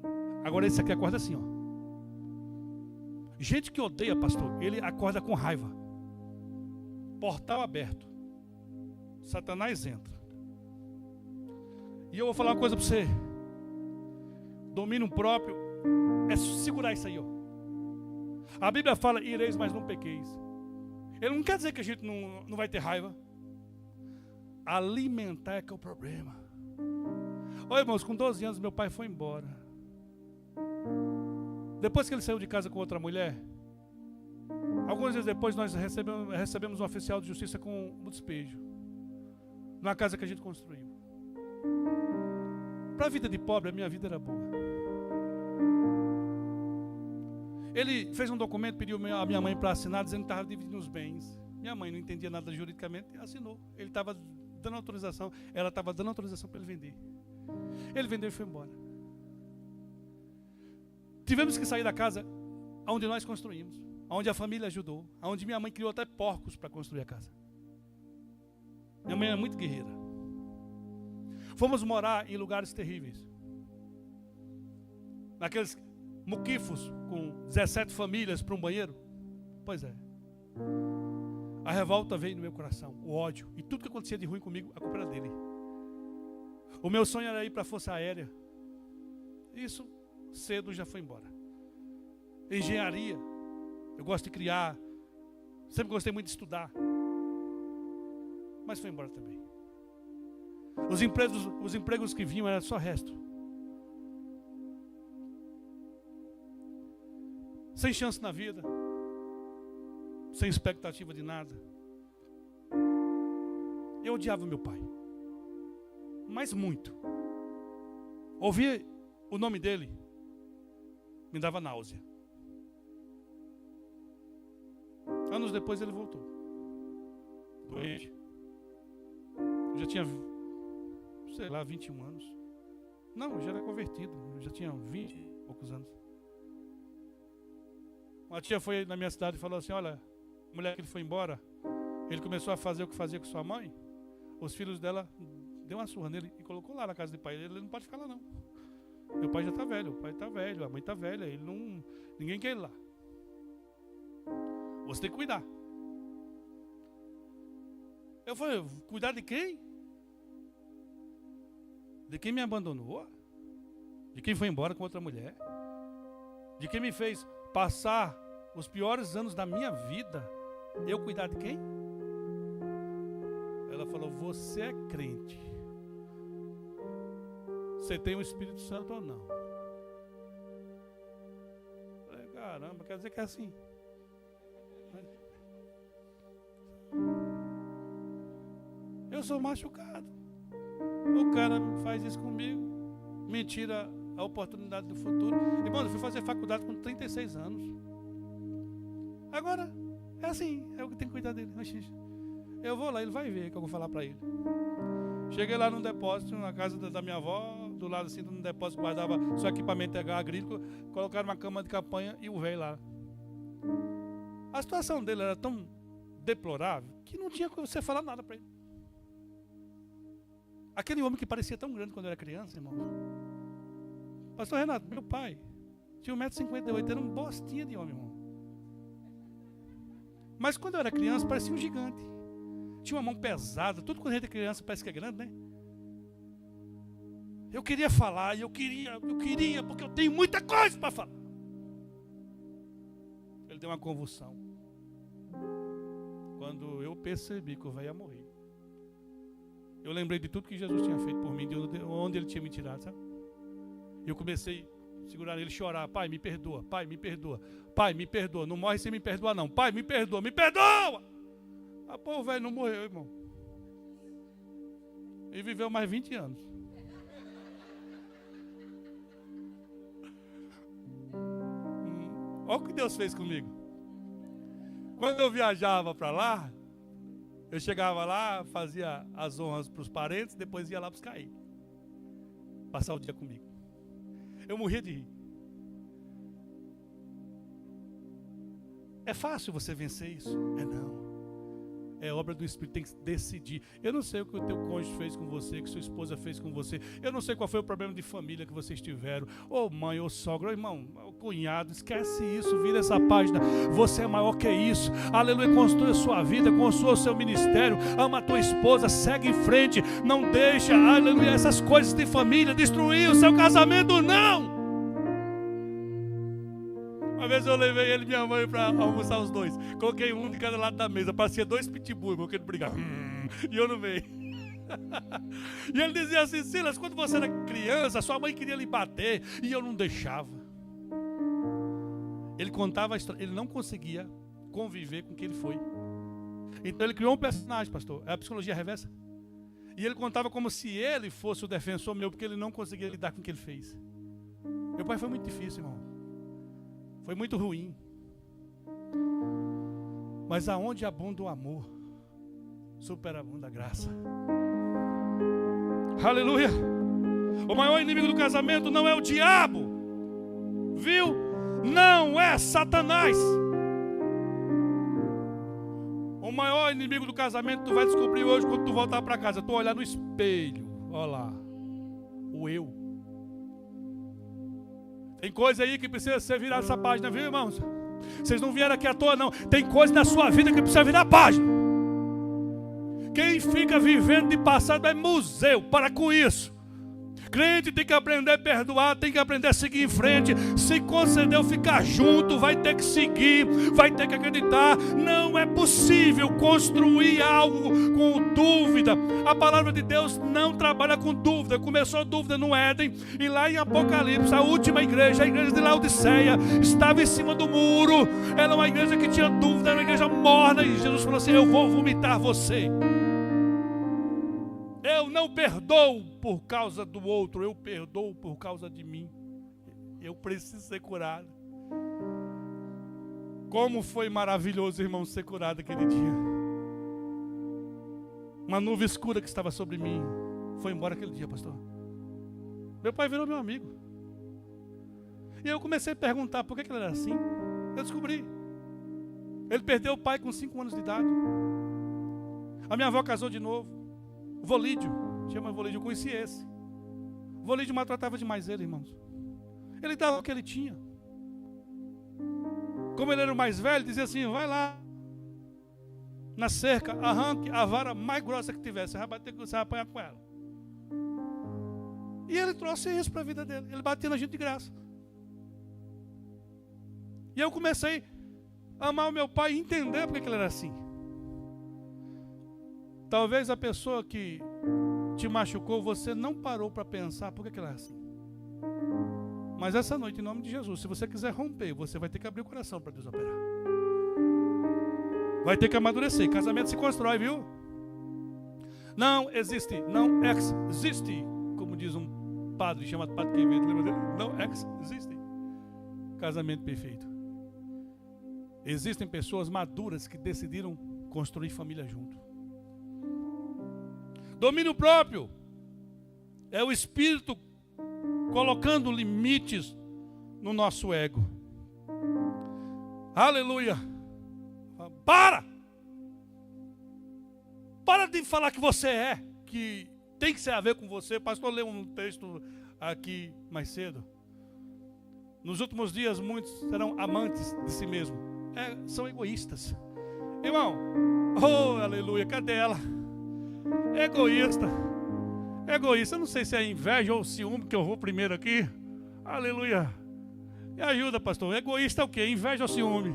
Agora esse aqui acorda assim, ó. Gente que odeia, pastor, ele acorda com raiva. Portal aberto. Satanás entra. E eu vou falar uma coisa para você. Domínio próprio é segurar isso aí, ó. A Bíblia fala, ireis, mas não pequeis. Ele não quer dizer que a gente não vai ter raiva. Alimentar é que é o problema. Olha, irmãos, com 12 anos meu pai foi embora. Depois que ele saiu de casa com outra mulher, alguns dias depois nós recebemos um oficial de justiça com um despejo. Numa casa que a gente construiu. Para a vida de pobre, a minha vida era boa. Ele fez um documento, pediu a minha mãe para assinar, dizendo que estava dividindo os bens. Minha mãe não entendia nada juridicamente, assinou. Ele estava dando autorização, ela estava dando autorização para ele vender. Ele vendeu e foi embora. Tivemos que sair da casa onde nós construímos, onde a família ajudou, onde minha mãe criou até porcos para construir a casa. Minha mãe é muito guerreira. Fomos morar em lugares terríveis. Naqueles muquifos com 17 famílias para um banheiro. Pois é. A revolta veio no meu coração, o ódio. E tudo que acontecia de ruim comigo, a culpa era dele. O meu sonho era ir para a Força Aérea. Isso cedo já foi embora. Engenharia. Eu gosto de criar. Sempre gostei muito de estudar. Mas foi embora também. Os empregos que vinham era só resto. Sem chance na vida. Sem expectativa de nada. Eu odiava meu pai. Mas muito. Ouvir o nome dele me dava náusea. Anos depois ele voltou. Doente. Eu já tinha, sei lá, 21 anos. Não, eu já era convertido. Eu já tinha 20 e poucos anos. Uma tia foi na minha cidade e falou assim: olha, a mulher que ele foi embora, ele começou a fazer o que fazia com sua mãe. Os filhos dela deu uma surra nele e colocou lá na casa do pai. Ele não pode ficar lá não. Meu pai já está velho, o pai está velho, a mãe está velha, ele não, ninguém quer ele lá. Você tem que cuidar. Eu falei: cuidar de quem? De quem me abandonou? De quem foi embora com outra mulher? De quem me fez passar os piores anos da minha vida? Eu cuidar de quem? Ela falou: você é crente. Você tem o Espírito Santo ou não? Eu falei: caramba, quer dizer que é assim. Eu sou machucado. O cara faz isso comigo, me tira a oportunidade do futuro. Irmão, eu fui fazer faculdade com 36 anos. Agora, é assim, é o que tem que cuidar dele. Eu vou lá, ele vai ver o que eu vou falar para ele. Cheguei lá num depósito, na casa da minha avó, do lado assim, num depósito que guardava seu equipamento agrícola, colocaram uma cama de campanha e o velho lá. A situação dele era tão deplorável que não tinha como você falar nada para ele. Aquele homem que parecia tão grande quando eu era criança, irmão. Pastor Renato, meu pai tinha 1,58 m, era um bostinha de homem, irmão. Mas quando eu era criança, parecia um gigante. Tinha uma mão pesada, tudo quando a gente é criança parece que é grande, né? Eu queria falar, eu queria, porque eu tenho muita coisa para falar. Ele deu uma convulsão. Quando eu percebi que o velho ia morrer, eu lembrei de tudo que Jesus tinha feito por mim, de onde ele tinha me tirado, sabe? Eu comecei a segurar ele e chorar: pai, me perdoa, pai, me perdoa, pai, me perdoa, não morre sem me perdoar não, pai, me perdoa, me perdoa! Ah, pô, o velho não morreu, irmão. Ele viveu mais 20 anos. Olha o que Deus fez comigo. Quando eu viajava para lá, eu chegava lá, fazia as honras para os parentes, depois ia lá buscar ele. Passar o dia comigo. Eu morria de rir. É fácil você vencer isso? É não. É obra do Espírito, tem que decidir. Eu não sei o que o teu cônjuge fez com você, o que sua esposa fez com você. Eu não sei qual foi o problema de família que vocês tiveram. Ou mãe, ou sogra, ou irmão, ou cunhado. Esquece isso, vira essa página. Você é maior que isso. Aleluia, construa a sua vida, construa o seu ministério. Ama a tua esposa, segue em frente. Não deixa, aleluia, essas coisas de família destruir o seu casamento, não. Uma vez eu levei ele e minha mãe para almoçar os dois. Coloquei um de cada lado da mesa. Parecia 2 pitbull, porque ele brigava. E eu no meio. E ele dizia assim: Silas, quando você era criança, sua mãe queria lhe bater e eu não deixava. Ele contava a história. Ele não conseguia conviver com o que ele foi. Então ele criou um personagem, pastor. É a psicologia reversa. E ele contava como se ele fosse o defensor meu, porque ele não conseguia lidar com o que ele fez. Meu pai foi muito difícil, irmão. Foi muito ruim. Mas aonde abunda o amor, superabunda a graça. Aleluia. O maior inimigo do casamento não é o diabo. Viu? Não é Satanás. O maior inimigo do casamento tu vai descobrir hoje quando tu voltar para casa. Tu olhar no espelho. Olha lá. O eu. Tem coisa aí que precisa ser virada essa página, viu, irmãos? Vocês não vieram aqui à toa, não. Tem coisa na sua vida que precisa virar página. Quem fica vivendo de passado é museu. Para com isso. Crente tem que aprender a perdoar, tem que aprender a seguir em frente. Se concedeu ficar junto, vai ter que seguir, vai ter que acreditar. Não é possível construir algo com dúvida. A palavra de Deus não trabalha com dúvida. Começou dúvida no Éden, e lá em Apocalipse, a última igreja, a igreja de Laodiceia, estava em cima do muro. Era uma igreja que tinha dúvida, era uma igreja morna, e Jesus falou assim: eu vou vomitar você. Eu não perdoo por causa do outro, eu perdoo por causa de mim. Eu preciso ser curado. Como foi maravilhoso, irmão, ser curado aquele dia. Uma nuvem escura que estava sobre mim foi embora aquele dia, pastor. Meu pai virou meu amigo. E eu comecei a perguntar por que ele era assim. Eu descobri. Ele perdeu o pai com 5 anos de idade. A minha avó casou de novo. Volídio, chama Volídio, eu conheci esse. Volídio maltratava demais ele, irmãos. Ele dava o que ele tinha. Como ele era o mais velho, dizia assim: vai lá na cerca, arranque a vara mais grossa que tivesse, você vai bater, você vai apanhar com ela. E ele trouxe isso para a vida dele. Ele batia na gente de graça. E eu comecei a amar o meu pai e entender porque ele era assim. Talvez a pessoa que te machucou, você não parou para pensar por que ela é assim. Mas essa noite, em nome de Jesus, se você quiser romper, você vai ter que abrir o coração para Deus operar. Vai ter que amadurecer. Casamento se constrói, viu? Não existe, não existe, como diz um padre chamado Padre Quevedo, lembra dele? Não existe casamento perfeito. Existem pessoas maduras que decidiram construir família junto. Domínio próprio é o Espírito colocando limites no nosso ego. Aleluia. Para de falar que você é, que tem que ser a ver com você. O pastor leu um texto aqui mais cedo. Nos últimos dias muitos serão amantes de si mesmos. São egoístas. Irmão, oh aleluia, cadê ela? Egoísta. Eu não sei se é inveja ou ciúme, que eu vou primeiro aqui. Aleluia. Me ajuda, pastor. Egoísta é o quê? Inveja ou ciúme?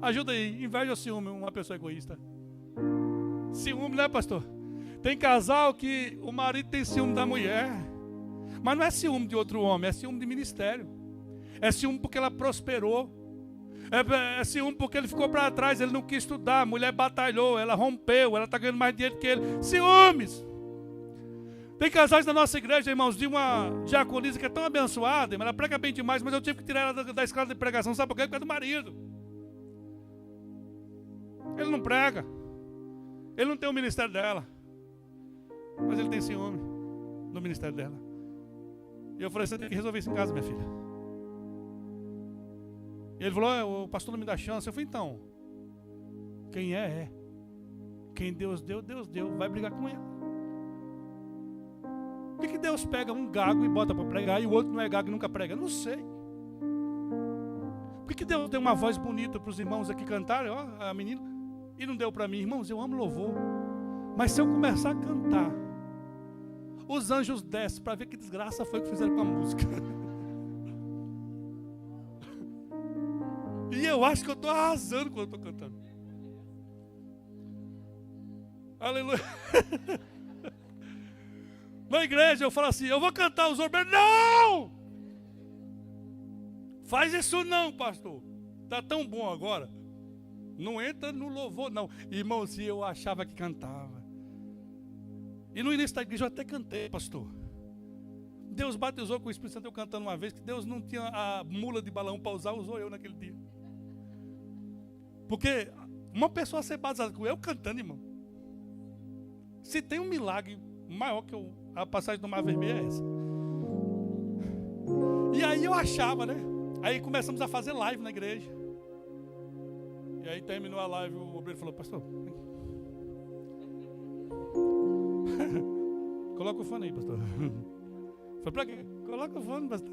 Ajuda aí. Inveja ou ciúme, uma pessoa egoísta? Ciúme, né, pastor? Tem casal que o marido tem ciúme da mulher. Mas não é ciúme de outro homem, é ciúme de ministério. É ciúme porque ela prosperou. É ciúme porque ele ficou para trás, ele não quis estudar, a mulher batalhou, ela rompeu, ela está ganhando mais dinheiro que ele. Ciúmes. Tem casais da nossa igreja, irmãos, de uma diaconisa que é tão abençoada, ela prega bem demais, mas eu tive que tirar ela da escala de pregação, sabe por quê? Por causa do marido. Ele não prega, ele não tem o ministério dela, mas ele tem ciúme do ministério dela. E eu falei: você tem que resolver isso em casa, minha filha. E ele falou: o pastor não me dá chance. Eu falei: então, quem é. Quem Deus deu, Deus deu. Vai brigar com ele. Por que Deus pega um gago e bota para pregar e o outro não é gago e nunca prega? Eu não sei. Por que Deus deu uma voz bonita para os irmãos aqui cantarem, ó, a menina, e não deu para mim? Irmãos, eu amo louvor. Mas se eu começar a cantar, os anjos descem para ver que desgraça foi que fizeram com a música. E eu acho que eu estou arrasando quando eu estou cantando. Aleluia. Na igreja eu falo assim: eu vou cantar os obreiros. Não! Faz isso não, pastor. Está tão bom agora. Não entra no louvor não. Irmão, se eu achava que cantava. E no início da igreja eu até cantei, pastor. Deus batizou com o Espírito Santo eu cantando uma vez, que Deus não tinha a mula de balão para usar, usou eu naquele dia. Porque uma pessoa ser batizada com eu cantando, irmão. Se tem um milagre maior que a passagem do Mar Vermelho é essa. E aí eu achava, né? Aí começamos a fazer live na igreja. E aí terminou a live, o obreiro falou: pastor, vem. Coloca o fone aí, pastor. Falei: pra quê? Coloca o fone, pastor.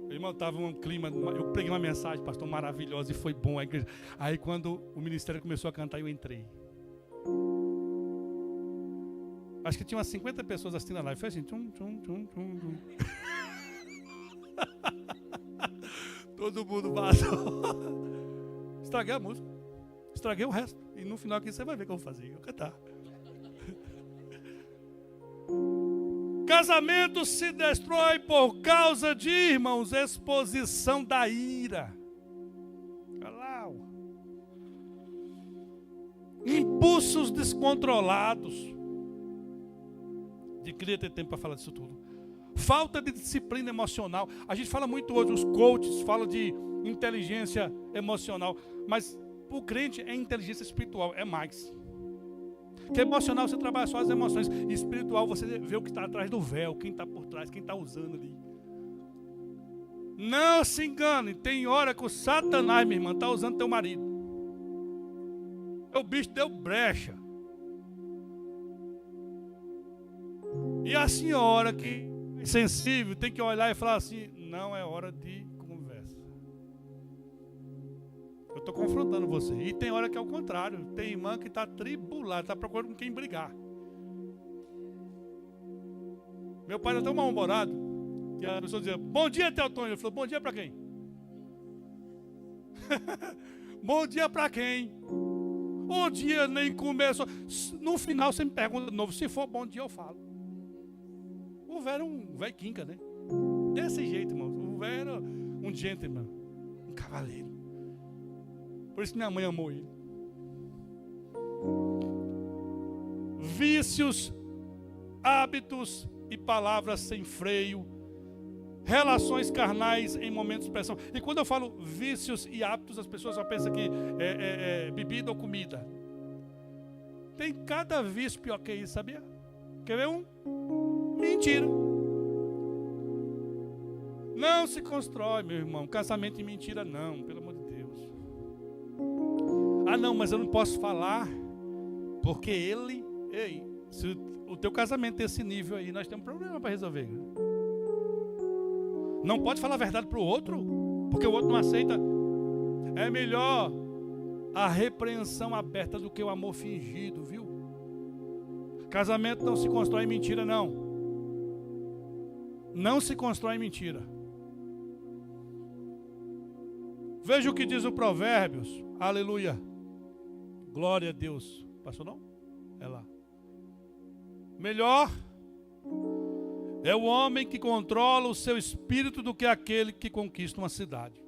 Irmão, estava um clima, eu preguei uma mensagem, pastor, maravilhosa, e foi bom a igreja. Aí quando o ministério começou a cantar, eu entrei. Acho que tinha umas 50 pessoas assistindo a live. Foi assim, tchum, tchum, tchum, tchum, tchum. Todo mundo vazou. Estraguei a música. Estraguei o resto. E no final aqui você vai ver o que eu vou fazer. Eu vou cantar. Casamento se destrói por causa de, irmãos, exposição da ira. Olha lá. Impulsos descontrolados. De queria ter tempo para falar disso tudo. Falta de disciplina emocional. A gente fala muito hoje, os coaches falam de inteligência emocional. Mas o crente é inteligência espiritual, é mais. Porque emocional você trabalha só as emoções. E espiritual você vê o que está atrás do véu, quem está por trás, quem está usando ali. Não se engane, tem hora que o Satanás, minha irmã, está usando teu marido. O bicho deu brecha. E a senhora que é sensível tem que olhar e falar assim, não é hora de conversa. Eu estou confrontando você. E tem hora que é o contrário. Tem irmã que está tribulada, está procurando com quem brigar. Meu pai era tão mal-humorado que a pessoa dizia, bom dia, Teotônio. Ele falou, bom dia para quem? Bom dia para quem? O dia nem começou. No final você me pergunta de novo. Se for bom dia, eu falo. O velho era um velho quinca, né? Desse jeito, irmão. O velho era um gentleman, um cavaleiro. Por isso minha mãe amou ele. Vícios, hábitos e palavras sem freio. Relações carnais em momentos de pressão. E quando eu falo vícios e hábitos, as pessoas só pensam que é bebida ou comida. Tem cada vício pior que isso, sabia? Quer ver um? Mentira. Não se constrói, meu irmão, casamento em mentira não, pelo amor de Deus. Ah não, mas eu não posso falar, porque ele... Ei, se o teu casamento tem esse nível aí, nós temos um problema para resolver. Não pode falar a verdade para o outro, porque o outro não aceita. É melhor a repreensão aberta do que o amor fingido, viu? Casamento não se constrói em mentira, não. Não se constrói em mentira. Veja o que diz o Provérbios. Aleluia. Glória a Deus. Passou não? É lá. Melhor é o homem que controla o seu espírito do que aquele que conquista uma cidade.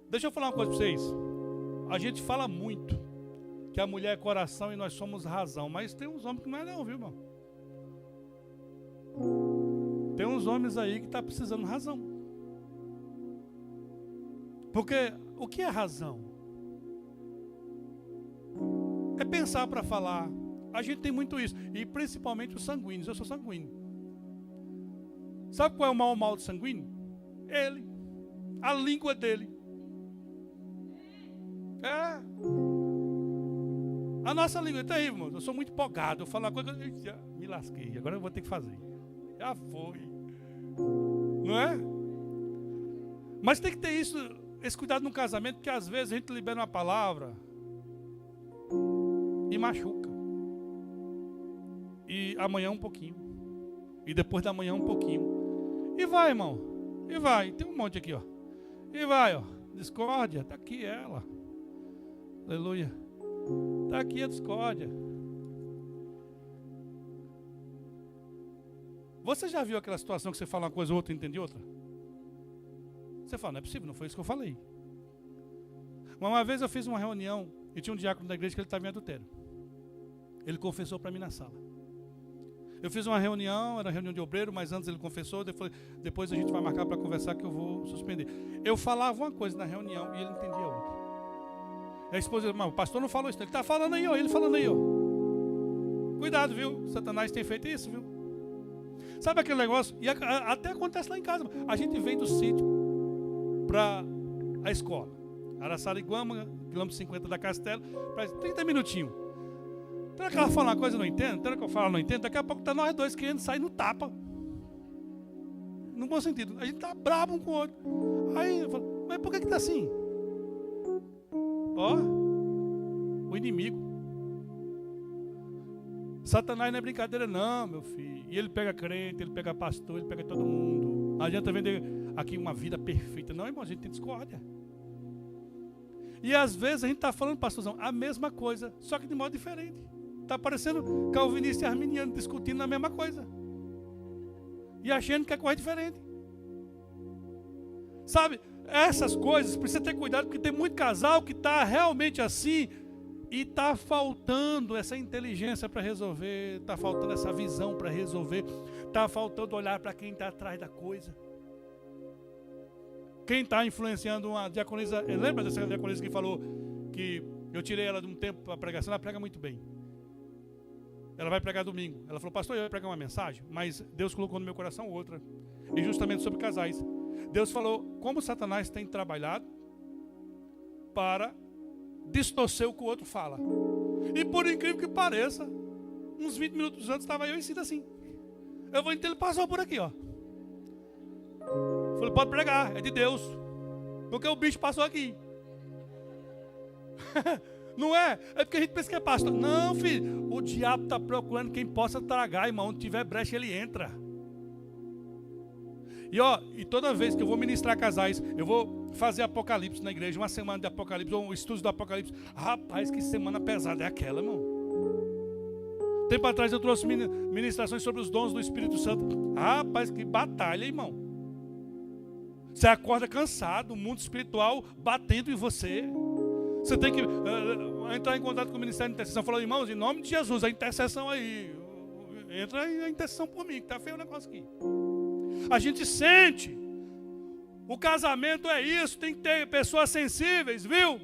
Deixa eu falar uma coisa para vocês. A gente fala muito que a mulher é coração e nós somos razão. Mas tem uns homens que não é não, viu, irmão? Tem uns homens aí que estão precisando de razão. Porque o que é razão? É pensar para falar. A gente tem muito isso. E principalmente os sanguíneos. Eu sou sanguíneo. Sabe qual é o maior mal do sanguíneo? Ele. A língua dele. É. A nossa língua é terrível, irmão. Eu sou muito empolgado. Eu falo uma coisa, me lasquei. Agora eu vou ter que fazer. Já foi. Não é? Mas tem que ter isso, esse cuidado no casamento, porque às vezes a gente libera uma palavra e machuca. E amanhã um pouquinho. E depois da manhã um pouquinho. E vai, irmão. E vai. Tem um monte aqui, ó. E vai, ó. Discórdia. Está aqui ela. Aleluia. Está aqui a discórdia. Você já viu aquela situação que você fala uma coisa, o outro entende outra? Você fala, não é possível, não foi isso que eu falei. Uma vez eu fiz uma reunião e tinha um diácono da igreja que ele estava em adultério. Ele confessou para mim na sala. Eu fiz uma reunião, era reunião de obreiro, mas antes ele confessou, depois a gente vai marcar para conversar que eu vou suspender. Eu falava uma coisa na reunião e ele entendia outra. A esposa disse, mas o pastor não falou isso, ele está falando aí, ó, ele falando aí, ó. Cuidado, viu? Satanás tem feito isso, viu? Sabe aquele negócio? E até acontece lá em casa. A gente vem do sítio para a escola. Araçariguama, quilômetro 50 da Castelo, para 30 minutinhos. Será que ela fala uma coisa e não entende? Será que eu falo não entendo? Daqui a pouco está nós dois querendo sair no tapa. No bom sentido. A gente está bravo um com o outro. Aí eu falo, mas por que está assim? Ó, o inimigo. Satanás não é brincadeira não, meu filho. E ele pega crente, ele pega pastor, ele pega todo mundo. Não adianta vender aqui uma vida perfeita. Não, irmão, a gente tem discórdia. E às vezes a gente está falando, pastorzão, a mesma coisa, só que de modo diferente. Está parecendo calvinista e arminiano discutindo a mesma coisa. E achando que é coisa diferente. Sabe, essas coisas, precisa ter cuidado, porque tem muito casal que está realmente assim, e está faltando essa inteligência para resolver, está faltando essa visão para resolver, está faltando olhar para quem está atrás da coisa. Quem está influenciando uma diaconisa, lembra dessa diaconisa que falou que eu tirei ela de um tempo para pregação? Ela prega muito bem. Ela vai pregar domingo. Ela falou, pastor, eu ia pregar uma mensagem, mas Deus colocou no meu coração outra. E justamente sobre casais. Deus falou, como Satanás tem trabalhado para distorcer o que o outro fala. E por incrível que pareça, uns 20 minutos antes estava eu ensinando assim. Eu vou entender, ele passou por aqui, ó. Falei, pode pregar, é de Deus. Porque o bicho passou aqui. Não é? É porque a gente pensa que é pastor. Não, filho, o diabo está procurando quem possa tragar, irmão. Onde tiver brecha, ele entra. E toda vez que eu vou ministrar casais, eu vou fazer Apocalipse na igreja, uma semana de Apocalipse, ou um estudo do Apocalipse. Rapaz, que semana pesada é aquela, irmão. Tempo atrás eu trouxe ministrações sobre os dons do Espírito Santo. Rapaz, que batalha, irmão. Você acorda cansado, o mundo espiritual batendo em você. Você tem que entrar em contato com o Ministério de Intercessão. Falando, irmãos, em nome de Jesus, a intercessão aí. Entra aí a intercessão por mim, que está feio o negócio aqui. A gente sente. O casamento é isso, tem que ter pessoas sensíveis, viu?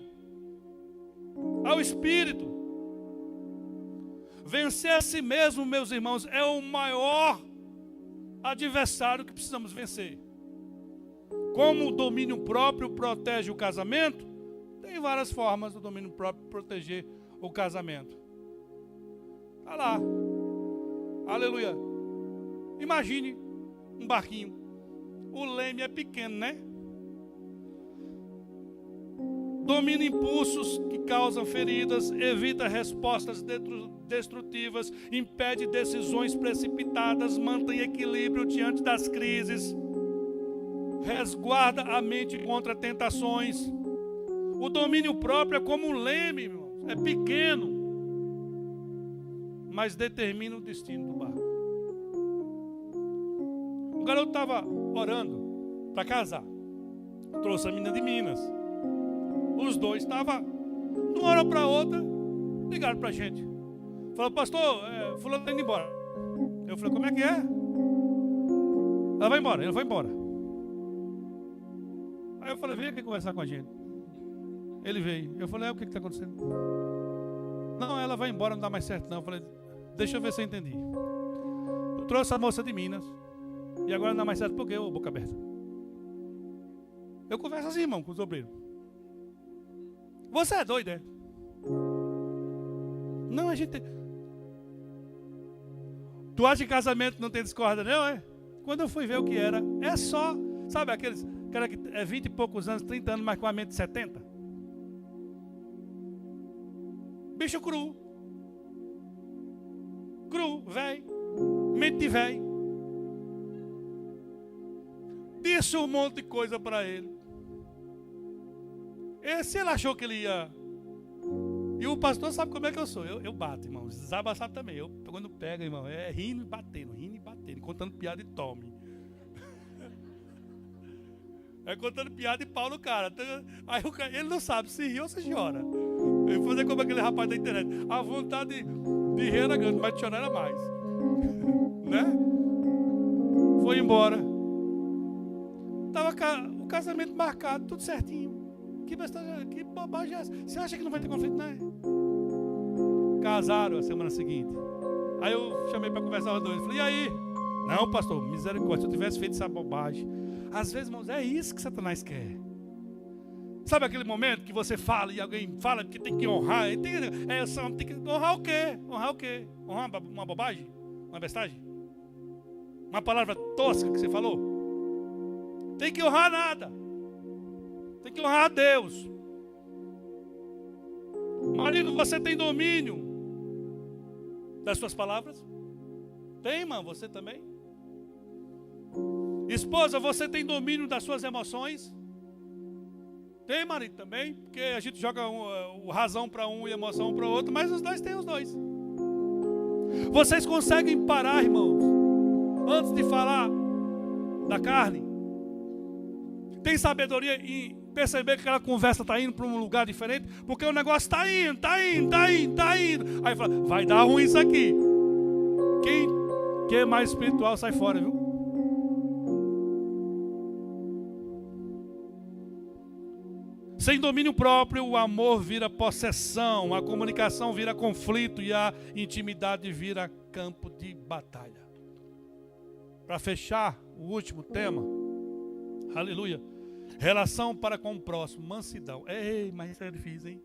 Ao Espírito. Vencer a si mesmo, meus irmãos, é o maior adversário que precisamos vencer. Como o domínio próprio protege o casamento, tem várias formas do domínio próprio proteger o casamento. Está lá. Aleluia. Imagine um barquinho. O leme é pequeno, né? Domina impulsos que causam feridas, evita respostas destrutivas, impede decisões precipitadas, mantém equilíbrio diante das crises, resguarda a mente contra tentações. O domínio próprio é como um leme, irmão. É pequeno, mas determina o destino do barco. O garoto estava orando para casar. Trouxe a menina de Minas. Os dois estavam, de uma hora para outra, ligaram para a gente. Falaram, pastor, fulano está indo embora. Eu falei, como é que é? Ela vai embora, ele vai embora. Aí eu falei, vem aqui conversar com a gente. Ele veio. Eu falei, o que está acontecendo? Não, ela vai embora, não dá mais certo não. Eu falei, deixa eu ver se eu entendi. Eu trouxe a moça de Minas. E agora não dá mais certo por quê, ô boca aberta? Eu converso assim, irmão, com os obreiros. Você é doido, é? Não, a gente... Tu acha que casamento não tem discórdia, não, é? Quando eu fui ver o que era, é só... Sabe aqueles cara que é 20 e poucos anos, 30 anos, mas com a mente de 70? Bicho cru. Cru, velho. Mente de velho. Disse um monte de coisa para ele. Se ele achou que ele ia... E o pastor sabe como é que eu sou. Eu bato, irmão. Zaba sabe também. Eu, quando pega, irmão, é rindo e batendo, contando piada e tome. É contando piada e pau no cara. Aí ele não sabe se ri ou se chora. Eu vou fazer como aquele rapaz da internet. A vontade de rir era grande, mas de chorar era mais. Né? Foi embora. Tava o casamento marcado, tudo certinho. Que bobagem é essa? Você acha que não vai ter conflito, né? Casaram a semana seguinte. Aí eu chamei para conversar os dois. Falei, e aí? Não, pastor, misericórdia, se eu tivesse feito essa bobagem. Às vezes, irmãos, é isso que Satanás quer. Sabe aquele momento que você fala e alguém fala que tem que honrar? Tem que honrar o quê? Honrar o quê? Honrar uma bobagem? Uma bestagem? Uma palavra tosca que você falou? Tem que honrar nada. Tem que honrar a Deus. Marido, você tem domínio. das suas palavras? Tem, irmã, você também? Esposa, você tem domínio das suas emoções? Tem, marido, também? Porque a gente joga razão para um e emoção para o outro, mas os dois têm os dois. Vocês conseguem parar, irmãos, antes de falar da carne? Tem sabedoria em perceber que aquela conversa está indo para um lugar diferente? Porque o negócio está indo. Aí fala, vai dar ruim isso aqui. Quem é mais espiritual sai fora, viu? Sem domínio próprio, o amor vira possessão, a comunicação vira conflito e a intimidade vira campo de batalha. Para fechar o último tema, aleluia, relação para com o próximo, mansidão. Ei, mas isso é difícil, hein?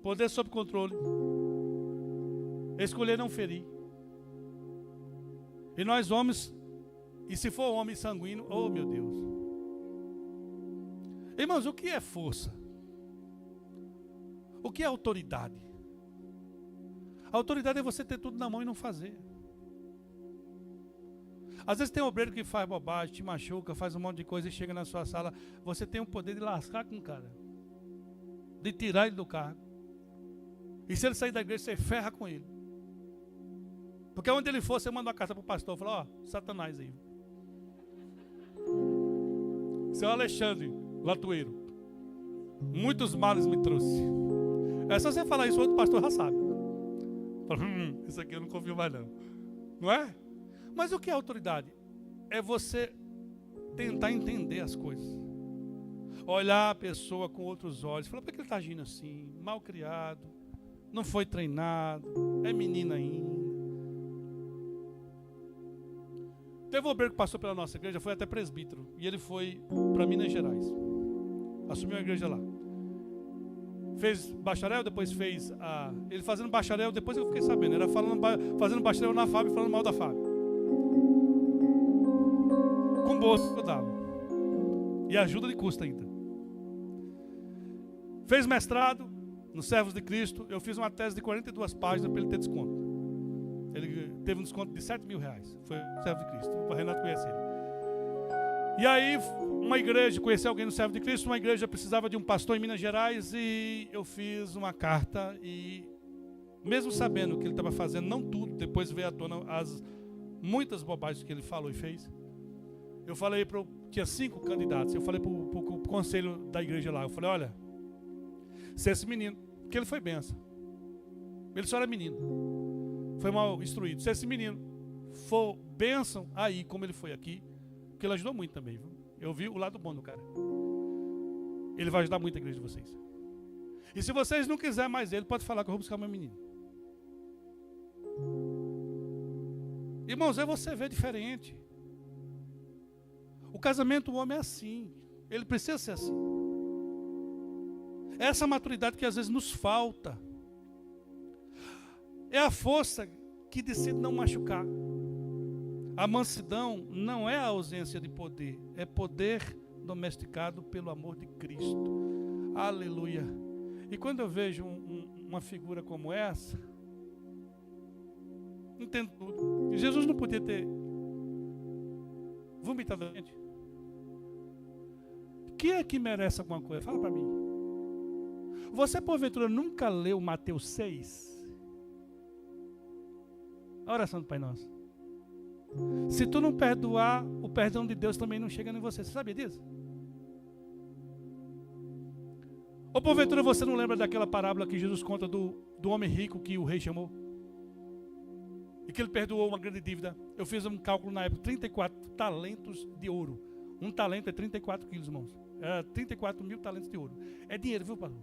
Poder sob controle, escolher não ferir. E nós homens, e se for homem sanguíneo, oh meu Deus. Irmãos, o que é força? O que é autoridade? A autoridade é você ter tudo na mão e não fazer. Às vezes tem um obreiro que faz bobagem, te machuca, faz um monte de coisa e chega na sua sala. Você tem o poder de lascar com o cara, de tirar ele do cargo. E se ele sair da igreja, você ferra com ele. Porque onde ele for, você manda uma carta para o pastor, fala, ó, Satanás aí. Seu Alexandre Latoeiro, muitos males me trouxe. É só você falar isso, o outro pastor já sabe. Fala, isso aqui eu não confio mais não. Não é? Mas o que é autoridade? É você tentar entender as coisas. Olhar a pessoa com outros olhos. Falar, por que ele está agindo assim? Mal criado. Não foi treinado. É menino ainda. Teve um obreiro que passou pela nossa igreja, foi até presbítero. E ele foi para Minas Gerais. Assumiu a igreja lá. Fez bacharel, depois fez ele fazendo bacharel, depois eu fiquei sabendo. Era fazendo bacharel na FAB e falando mal da FAB. Com bolsa que eu dava. E ajuda de custo ainda. Fez mestrado no Servos de Cristo. Eu fiz uma tese de 42 páginas para ele ter desconto. Ele teve um desconto de R$7.000. Foi o Servo de Cristo. O Renato conhece ele. E aí, uma igreja, conheci alguém no Servo de Cristo, uma igreja precisava de um pastor em Minas Gerais e eu fiz uma carta e, mesmo sabendo o que ele estava fazendo, não tudo, depois veio à tona muitas bobagens que ele falou e fez. Eu falei tinha 5 candidatos, eu falei para o conselho da igreja lá, eu falei, olha, se esse menino, porque ele foi benção, ele só era menino, foi mal instruído, se esse menino for bênção aí, como ele foi aqui, porque ele ajudou muito também, viu? Eu vi o lado bom do cara. Ele vai ajudar muito a igreja de vocês. E se vocês não quiserem mais ele, pode falar que eu vou buscar meu menino. Irmãos, é você ver diferente. O casamento, o homem é assim. Ele precisa ser assim. É essa maturidade que às vezes nos falta. É a força que decide não machucar. A mansidão não é a ausência de poder, é poder domesticado pelo amor de Cristo. Aleluia. E quando eu vejo uma figura como essa, entendo tudo. Jesus não podia ter vomitado a gente. Quem é que merece alguma coisa? Fala para mim. Você, porventura, nunca leu Mateus 6? A oração do Pai Nosso. Se tu não perdoar, o perdão de Deus também não chega em você. Você sabia disso? Ou porventura você não lembra daquela parábola que Jesus conta do homem rico que o rei chamou? E que ele perdoou uma grande dívida. Eu fiz um cálculo na época, 34 talentos de ouro. Um talento é 34 quilos, irmãos. É 34 mil talentos de ouro. É dinheiro, viu, pastor?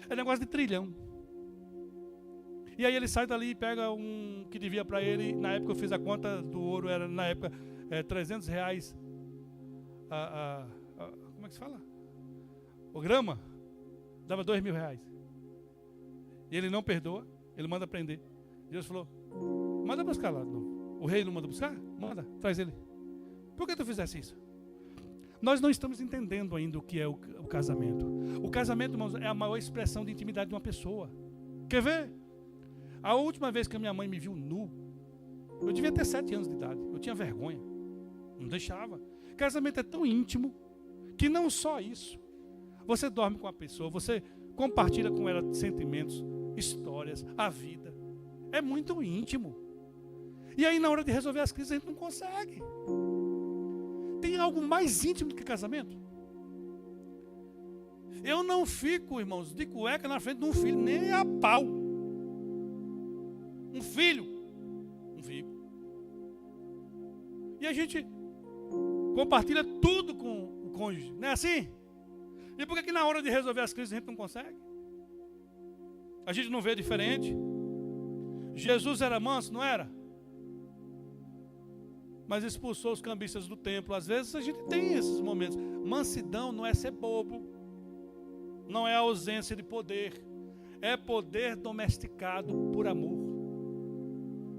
É negócio de trilhão. E aí ele sai dali e pega um que devia para ele. Na época eu fiz a conta do ouro, era na época R$300. Como é que se fala? O grama dava R$2.000. E ele não perdoa, ele manda prender. Deus falou, manda buscar lá de novo. O rei não manda buscar? Manda, traz ele. Por que tu fizesse isso? Nós não estamos entendendo ainda o que é o casamento. O casamento, irmãos, é a maior expressão de intimidade de uma pessoa. Quer ver? A última vez que a minha mãe me viu nu, eu devia ter 7 anos de idade. Eu tinha vergonha. Não deixava. Casamento é tão íntimo que não só isso. Você dorme com a pessoa, você compartilha com ela sentimentos, histórias, a vida. É muito íntimo. E aí na hora de resolver as crises a gente não consegue. Tem algo mais íntimo do que casamento? Eu não fico, irmãos, de cueca na frente de um filho, nem a pau. Um filho, não fico. E a gente compartilha tudo com o cônjuge, não é assim? E por que na hora de resolver as crises a gente não consegue? A gente não vê diferente. Jesus era manso, não era? Mas expulsou os cambistas do templo. Às vezes a gente tem esses momentos. Mansidão não é ser bobo. Não é ausência de poder. É poder domesticado por amor.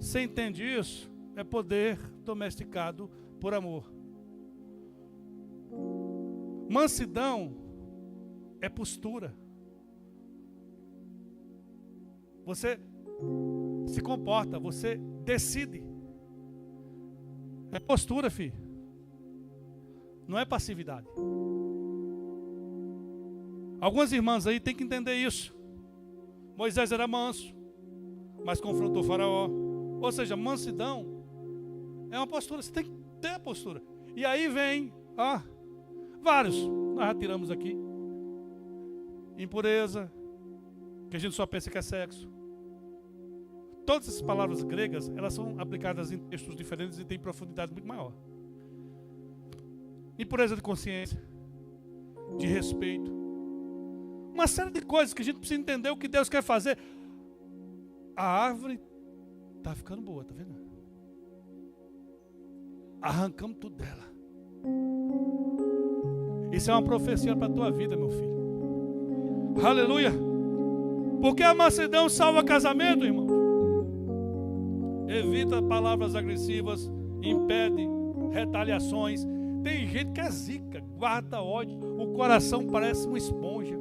Você entende isso? É poder domesticado por amor. Mansidão é postura. Você se comporta, você decide. É postura, filho. Não é passividade. Algumas irmãs aí têm que entender isso. Moisés era manso, mas confrontou Faraó. Ou seja, mansidão é uma postura. Você tem que ter a postura. E aí vem, vários. Nós já tiramos aqui. Impureza, que a gente só pensa que é sexo. Todas essas palavras gregas, elas são aplicadas em textos diferentes e têm profundidade muito maior. Impureza de consciência, de respeito. Uma série de coisas que a gente precisa entender o que Deus quer fazer. A árvore está ficando boa, tá vendo? Arrancamos tudo dela. Isso é uma profecia para a tua vida, meu filho. Aleluia. Porque a mansidão salva casamento, irmão. Evita palavras agressivas, impede retaliações. Tem gente que é zica, guarda ódio, o coração parece uma esponja.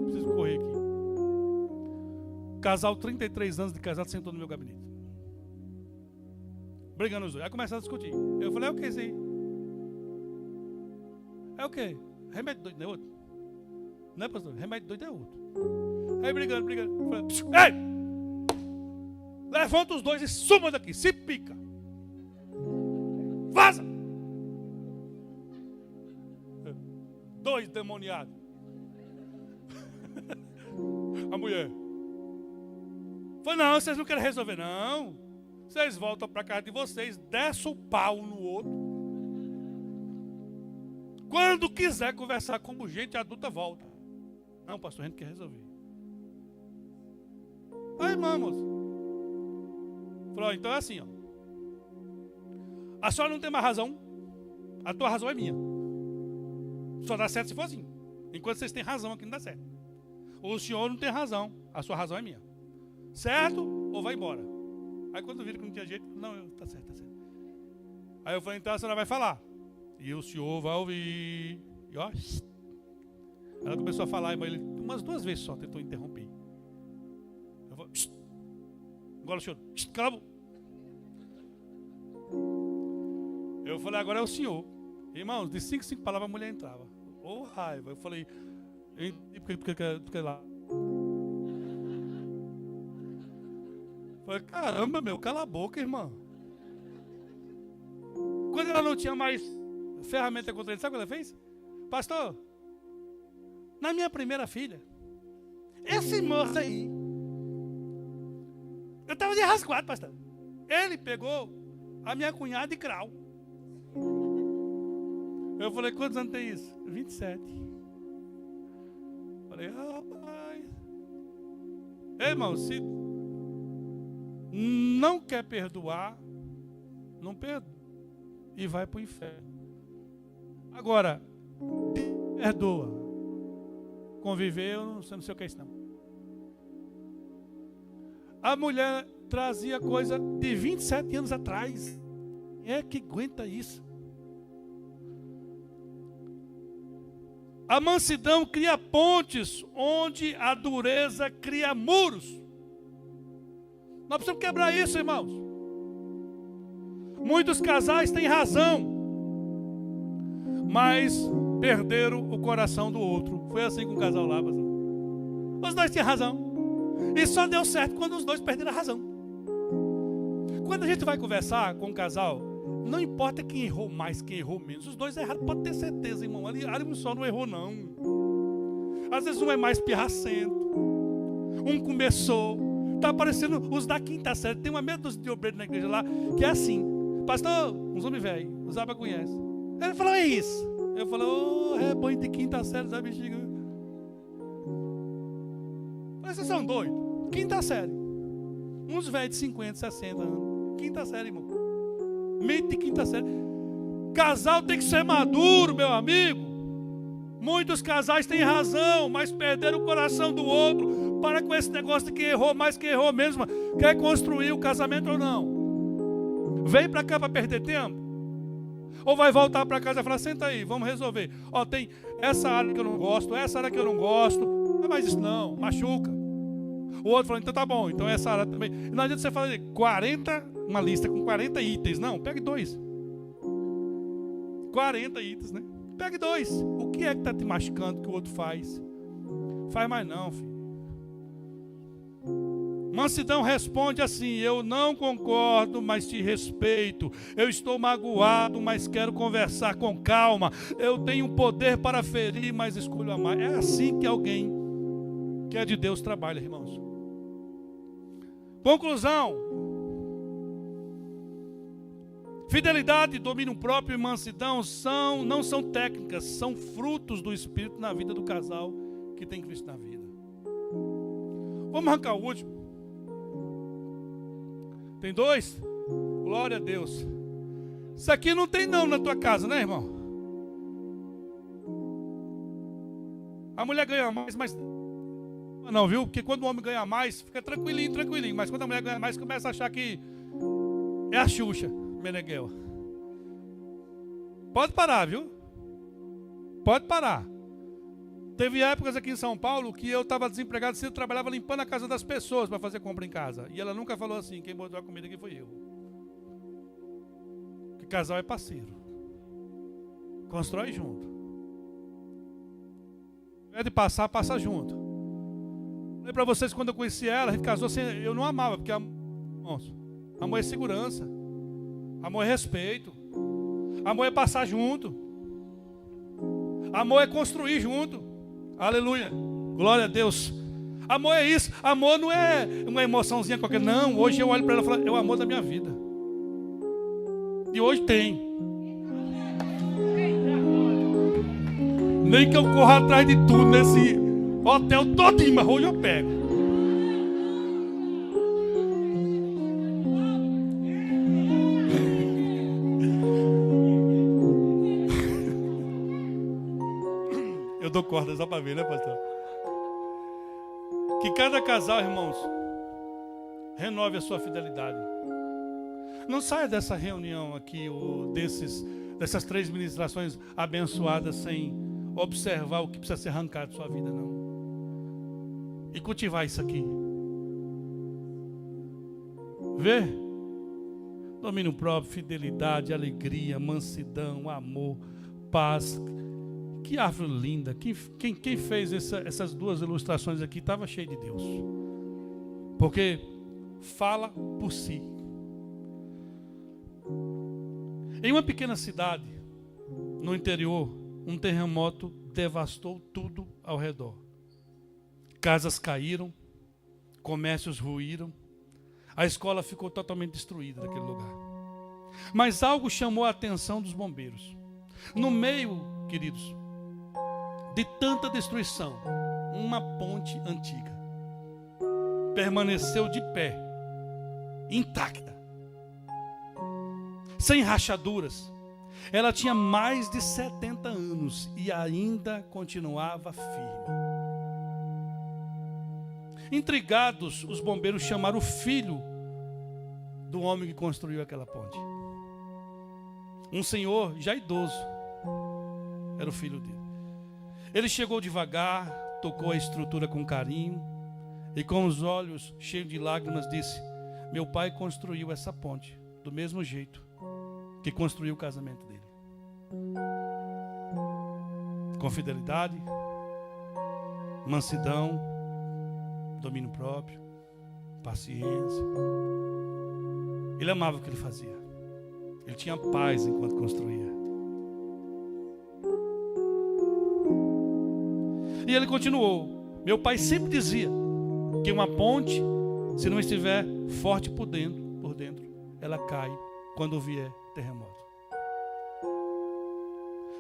Preciso correr aqui. Casal, 33 anos de casado, sentou no meu gabinete. Brigando os dois. Aí começaram a discutir. Eu falei, é o que isso aí? É o que? Remédio doido não é outro? Não é, pastor? Remédio doido é outro. Aí brigando. Falei, ei! Levanta os dois e suma daqui. Se pica. Vaza! Dois demoniados. A mulher. Falei, não, vocês não querem resolver, não. Vocês voltam para casa de vocês, desce o pau no outro. Quando quiser conversar como gente adulta, volta. Não, pastor, a gente quer resolver. Aí, irmã, moça. Falou, então é assim, ó. A senhora não tem mais razão. A tua razão é minha. Só dá certo se for assim. Enquanto vocês têm razão aqui, não dá certo. O senhor não tem razão. A sua razão é minha. Certo? Ou vai embora. Aí quando viram que não tinha jeito, não, tá certo. Aí eu falei, então a senhora vai falar. E o senhor vai ouvir. E ó. Ela começou a falar, mas ele umas 2 vezes só tentou interromper. Eu vou. Agora o senhor. Cala a boca. Eu falei, agora é o senhor. Irmãos, de 5 palavras a mulher entrava. Ô raiva. Eu falei, porque lá. Falei, caramba, meu, cala a boca, irmão. Quando ela não tinha mais ferramenta contra ele, sabe o que ela fez? Pastor, na minha primeira filha, esse moço aí, eu estava de rasguado, pastor. Ele pegou a minha cunhada de grau. Eu falei, quantos anos tem isso? 27. Falei, rapaz. Ei, irmão, se não quer perdoar, não perdoa. E vai para o inferno. Agora, perdoa. Conviver, eu não sei o que é isso não. A mulher trazia coisa de 27 anos atrás. Quem é que aguenta isso? A mansidão cria pontes, onde a dureza cria muros. Nós precisamos quebrar isso, irmãos. Muitos casais têm razão, mas perderam o coração do outro. Foi assim com o casal lá, pastor. Os dois tinham razão. E só deu certo quando os dois perderam a razão. Quando a gente vai conversar com um casal, não importa quem errou mais, quem errou menos. Os dois erraram, pode ter certeza, irmão. Ali um só não errou, não. Às vezes um é mais pirracento. Um começou. Está parecendo os da quinta série. Tem uma meia dúzia de obreiros na igreja lá, que é assim. Pastor, uns homens velhos, os abas conhecem. Ele falou, é isso. Eu falei, ô, rebanho de quinta série, sabe, bexiga? Mas vocês são doidos. Quinta série. Uns velhos de 50, 60 anos. Quinta série, irmão. Meio de quinta série. Casal tem que ser maduro, meu amigo. Muitos casais têm razão, mas perderam o coração do outro. Para com esse negócio de quem errou mais, quem errou menos. Quer construir o casamento ou não? Vem para cá para perder tempo? Ou vai voltar para casa e falar, senta aí, vamos resolver. Ó, tem essa área que eu não gosto, essa área que eu não gosto. Não é mais isso não, machuca. O outro falou, então tá bom, então essa área também. Não adianta você falar 40, uma lista com 40 itens. Não, pegue 2. 40 itens, né? Pegue 2. O que é que está te machucando que o outro faz? Faz mais não, filho. Mansidão responde assim, eu não concordo, mas te respeito. Eu estou magoado, mas quero conversar com calma. Eu tenho poder para ferir, mas escolho amar. É assim que alguém que é de Deus trabalha, irmãos. Conclusão. Fidelidade, domínio próprio e mansidão não são técnicas, são frutos do Espírito na vida do casal que tem Cristo na vida. Vamos arrancar o último. Tem 2? Glória a Deus. Isso aqui não tem não na tua casa, né, irmão? A mulher ganha mais, mas... Não, viu? Porque quando o homem ganha mais, fica tranquilinho, tranquilinho. Mas quando a mulher ganha mais, começa a achar que é a Xuxa, Meneghel. Pode parar, viu? Pode parar. Teve épocas aqui em São Paulo que eu estava desempregado, eu trabalhava limpando a casa das pessoas para fazer compra em casa. E ela nunca falou assim, quem botou a comida aqui foi eu. Porque casal é parceiro. Constrói junto. Ao invés de passar, passa junto. Falei para vocês, quando eu conheci ela, a gente casou sem... Eu não amava, porque amor é segurança. Amor é respeito. Amor é passar junto. Amor é construir junto. Aleluia, glória a Deus. Amor é isso, amor não é uma emoçãozinha qualquer. Não, hoje eu olho para ela e falo, é o amor da minha vida. E hoje tem. Nem que eu corra atrás de tudo nesse hotel todinho, mas hoje eu pego. Eu dou corda só para ver, né, pastor? Que cada casal, irmãos, renove a sua fidelidade. Não saia dessa reunião aqui, ou dessas 3 ministrações abençoadas, sem observar o que precisa ser arrancado da sua vida, não. E cultivar isso aqui. Vê? Domínio próprio, fidelidade, alegria, mansidão, amor, paz. Que árvore linda. Quem fez essas 2 ilustrações aqui estava cheio de Deus. Porque fala por si. Em uma pequena cidade, no interior, um terremoto devastou tudo ao redor. Casas caíram, comércios ruíram, a escola ficou totalmente destruída naquele lugar. Mas algo chamou a atenção dos bombeiros. No meio, queridos, de tanta destruição, uma ponte antiga permaneceu de pé, intacta, sem rachaduras. Ela tinha mais de 70 anos e ainda continuava firme. Intrigados, os bombeiros chamaram o filho do homem que construiu aquela ponte. Um senhor já idoso, era o filho dele. Ele chegou devagar, tocou a estrutura com carinho e com os olhos cheios de lágrimas disse: meu pai construiu essa ponte do mesmo jeito que construiu o casamento dele. Com fidelidade, mansidão, domínio próprio, paciência. Ele amava o que ele fazia. Ele tinha paz enquanto construía. E ele continuou: meu pai sempre dizia que uma ponte, se não estiver forte por dentro, ela cai quando vier terremoto.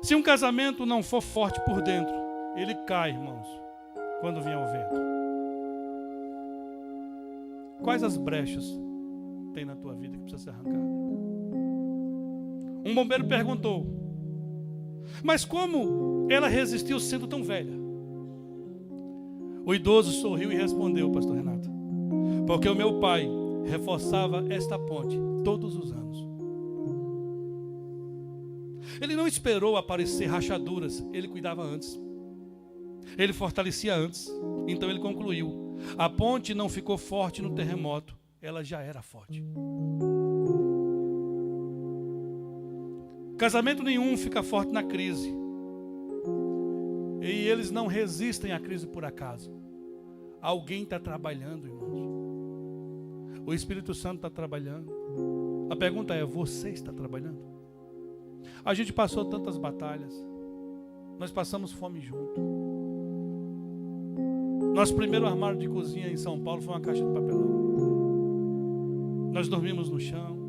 Se um casamento não for forte por dentro, ele cai, irmãos, quando vier o vento. Quais as brechas tem na tua vida que precisa ser arrancada? Um bombeiro perguntou: mas como ela resistiu sendo tão velha? O idoso sorriu e respondeu, pastor Renato: porque o meu pai reforçava esta ponte todos os anos. Ele não esperou aparecer rachaduras, ele cuidava antes. Ele fortalecia antes. Então ele concluiu: a ponte não ficou forte no terremoto, ela já era forte. Casamento nenhum fica forte na crise. E eles não resistem à crise por acaso. Alguém está trabalhando, irmãos. O Espírito Santo está trabalhando. A pergunta é: você está trabalhando? A gente passou tantas batalhas. Nós passamos fome junto. Nosso primeiro armário de cozinha em São Paulo foi uma caixa de papelão. Nós dormimos no chão.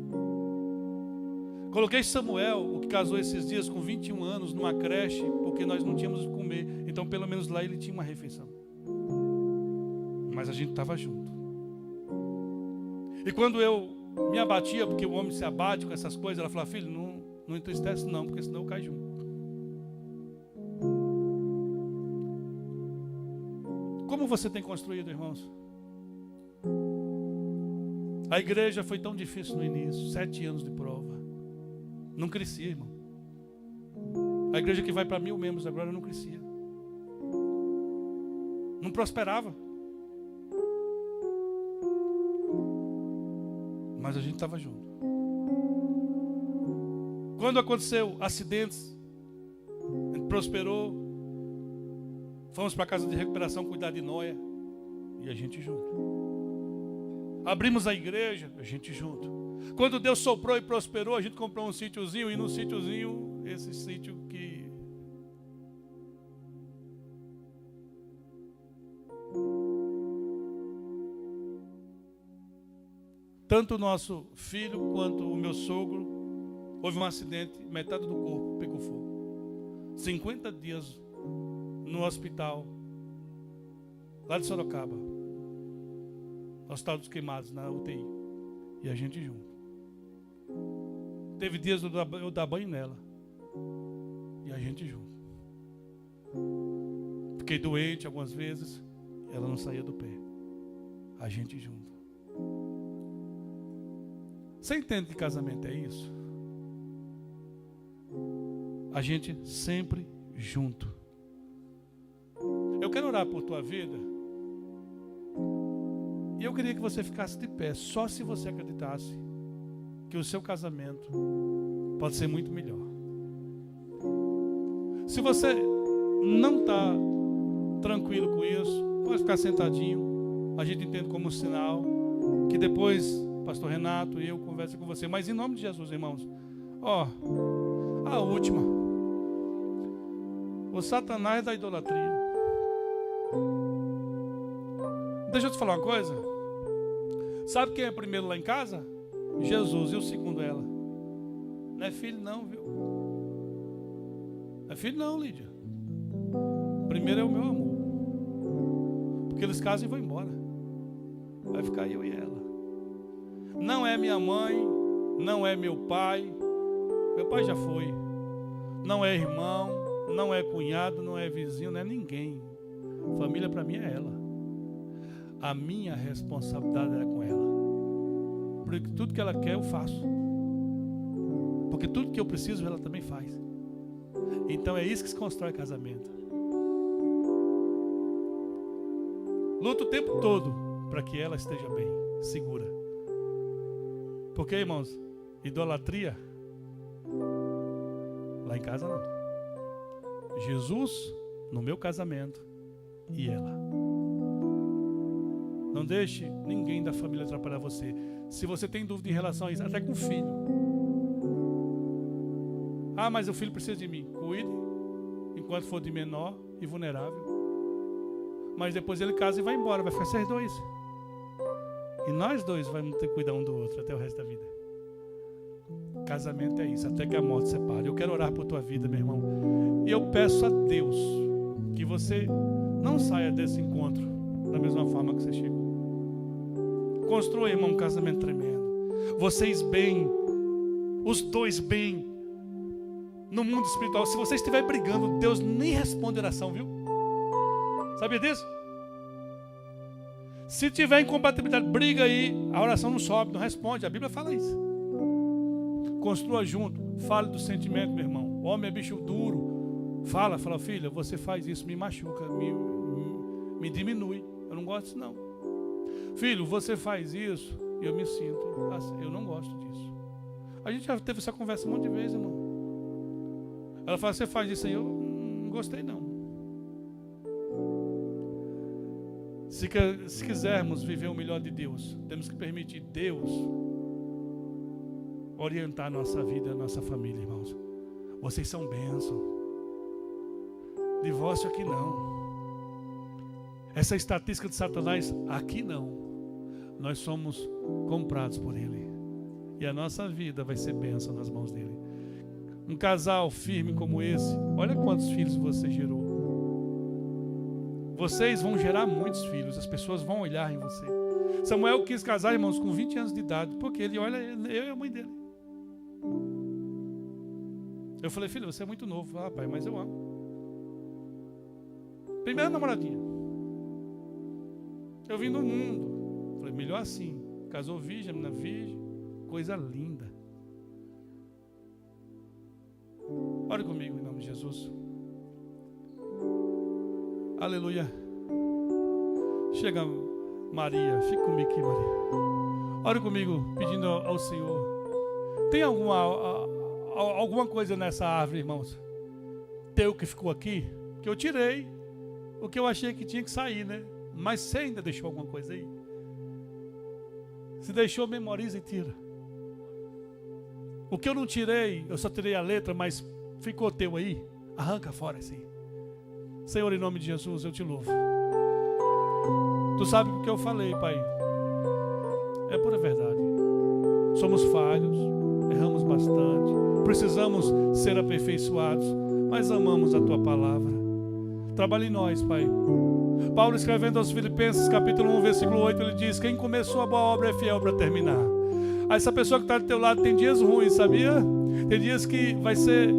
Coloquei Samuel, o que casou esses dias, com 21 anos, numa creche, porque nós não tínhamos o que comer. Então, pelo menos lá ele tinha uma refeição. Mas a gente estava junto. E quando eu me abatia, porque o homem se abate com essas coisas, ela falava: filho, não entristece não, porque senão eu caio junto. Como você tem construído, irmãos? A igreja foi tão difícil no início, 7 anos de prova. Não crescia, irmão. A igreja que vai para 1000 membros agora não crescia. Não prosperava. Mas a gente estava junto. Quando aconteceu acidentes, a gente prosperou. Fomos para a casa de recuperação cuidar de Noia. E a gente junto. Abrimos a igreja, a gente junto. Quando Deus soprou e prosperou, a gente comprou um sítiozinho. E no sítiozinho, esse sítio que... tanto o nosso filho quanto o meu sogro, houve um acidente, metade do corpo pegou fogo. 50 dias no hospital, lá de Sorocaba, Hospital dos Queimados, na UTI. E a gente junto. Teve dias eu dar banho nela. E a gente junto. Fiquei doente algumas vezes, ela não saía do pé. A gente junto. Você entende que casamento é isso? A gente sempre junto. Eu quero orar por tua vida. E eu queria que você ficasse de pé, só se você acreditasse que o seu casamento pode ser muito melhor. Se você não está tranquilo com isso, pode ficar sentadinho. A gente entende como sinal que depois pastor Renato e eu converso com você. Mas em nome de Jesus, irmãos, a última. O Satanás da idolatria. Deixa eu te falar uma coisa. Sabe quem é primeiro lá em casa? Jesus. E o segundo ela? Não é filho não, viu? Não é filho não, Lídia. Primeiro é o meu amor. Porque eles casam e vão embora. Vai ficar eu e ela. Não é minha mãe, não é meu pai. Meu pai já foi. Não é irmão, não é cunhado, não é vizinho, não é ninguém. Família para mim é ela. A minha responsabilidade é com ela. Porque tudo que ela quer eu faço. Porque tudo que eu preciso ela também faz. Então é isso que se constrói casamento. Luta o tempo todo para que ela esteja bem, segura. Porque, irmãos, idolatria, lá em casa não. Jesus no meu casamento e ela. Não deixe ninguém da família atrapalhar você. Se você tem dúvida em relação a isso, até com o filho. Ah, mas o filho precisa de mim. Cuide, enquanto for de menor e vulnerável. Mas depois ele casa e vai embora, vai ficar vocês dois. E nós dois vamos ter que cuidar um do outro até o resto da vida. Casamento é isso, até que a morte separe. Eu quero orar por tua vida, meu irmão. E eu peço a Deus que você não saia desse encontro da mesma forma que você chegou. Construa, irmão, um casamento tremendo. Vocês bem, os dois bem, no mundo espiritual. Se você estiver brigando, Deus nem responde oração, viu? Sabia disso? Se tiver incompatibilidade, briga aí, a oração não sobe, não responde. A Bíblia fala isso. Construa junto, fale do sentimento, meu irmão. O homem é bicho duro. Fala, filha, você faz isso, me machuca, me diminui. Eu não gosto disso, não. Filho, você faz isso, eu me sinto assim, eu não gosto disso. A gente já teve essa conversa um monte de vezes, irmão. Ela fala, você faz isso aí, eu não gostei, não. Se quisermos viver o melhor de Deus, temos que permitir Deus orientar a nossa vida, a nossa família, irmãos. Vocês são bênção. Divórcio aqui não. Essa estatística de Satanás, aqui não. Nós somos comprados por Ele. E a nossa vida vai ser bênção nas mãos dEle. Um casal firme como esse, olha quantos filhos você gerou. Vocês vão gerar muitos filhos, as pessoas vão olhar em você. Samuel quis casar, irmãos, com 20 anos de idade, porque ele olha eu e a mãe dele. Eu falei, filho, você é muito novo. Ah, pai, mas eu amo. Primeira namoradinha. Eu vim do mundo. Falei, melhor assim. Casou virgem, menina virgem. Coisa linda. Ore comigo em nome de Jesus. Aleluia. Chega, Maria. Fica comigo aqui, Maria. Ore comigo, pedindo ao Senhor. Tem alguma coisa nessa árvore, irmãos? Teu que ficou aqui? Que eu tirei. O que eu achei que tinha que sair, né? Mas você ainda deixou alguma coisa aí? Se deixou, memoriza e tira. O que eu não tirei, eu só tirei a letra, mas ficou teu aí. Arranca fora assim. Senhor, em nome de Jesus, eu te louvo. Tu sabe o que eu falei, Pai. É pura verdade. Somos falhos, erramos bastante, precisamos ser aperfeiçoados, mas amamos a Tua palavra. Trabalhe em nós, Pai. Paulo, escrevendo aos Filipenses, capítulo 1, versículo 8, ele diz, quem começou a boa obra é fiel para terminar. Essa pessoa que está do teu lado tem dias ruins, sabia? Tem dias que vai ser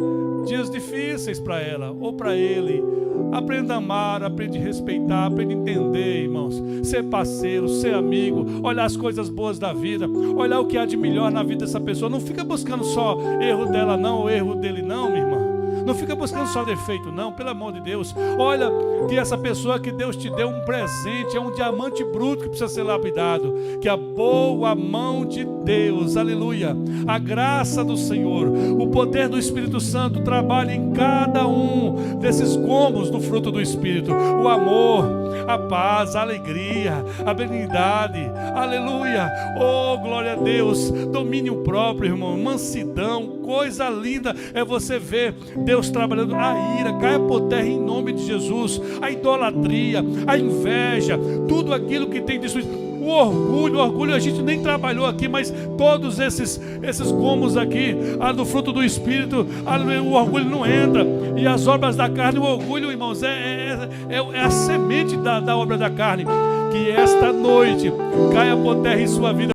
dias difíceis para ela ou para ele. Aprenda a amar, aprende a respeitar, aprende a entender, irmãos. Ser parceiro, ser amigo, olhar as coisas boas da vida, olhar o que há de melhor na vida dessa pessoa. Não fica buscando só erro dela não, ou erro dele não, minha irmã. Não fica buscando só defeito não, pelo amor de Deus. Olha que essa pessoa que Deus te deu um presente, é um diamante bruto que precisa ser lapidado. Que a boa mão de Deus, aleluia, a graça do Senhor, o poder do Espírito Santo trabalhe em cada um desses gomos do fruto do Espírito. O amor, a paz, a alegria, a benignidade, aleluia. Oh, glória a Deus. Domínio próprio, irmão, mansidão, coisa linda é você ver Deus trabalhando. A ira caia por terra em nome de Jesus. A idolatria, a inveja, tudo aquilo que tem destruído. O orgulho a gente nem trabalhou aqui, mas todos esses gomos aqui, do fruto do Espírito, o orgulho não entra. E as obras da carne, o orgulho, irmãos, é a semente da obra da carne. Que esta noite caia por terra em sua vida.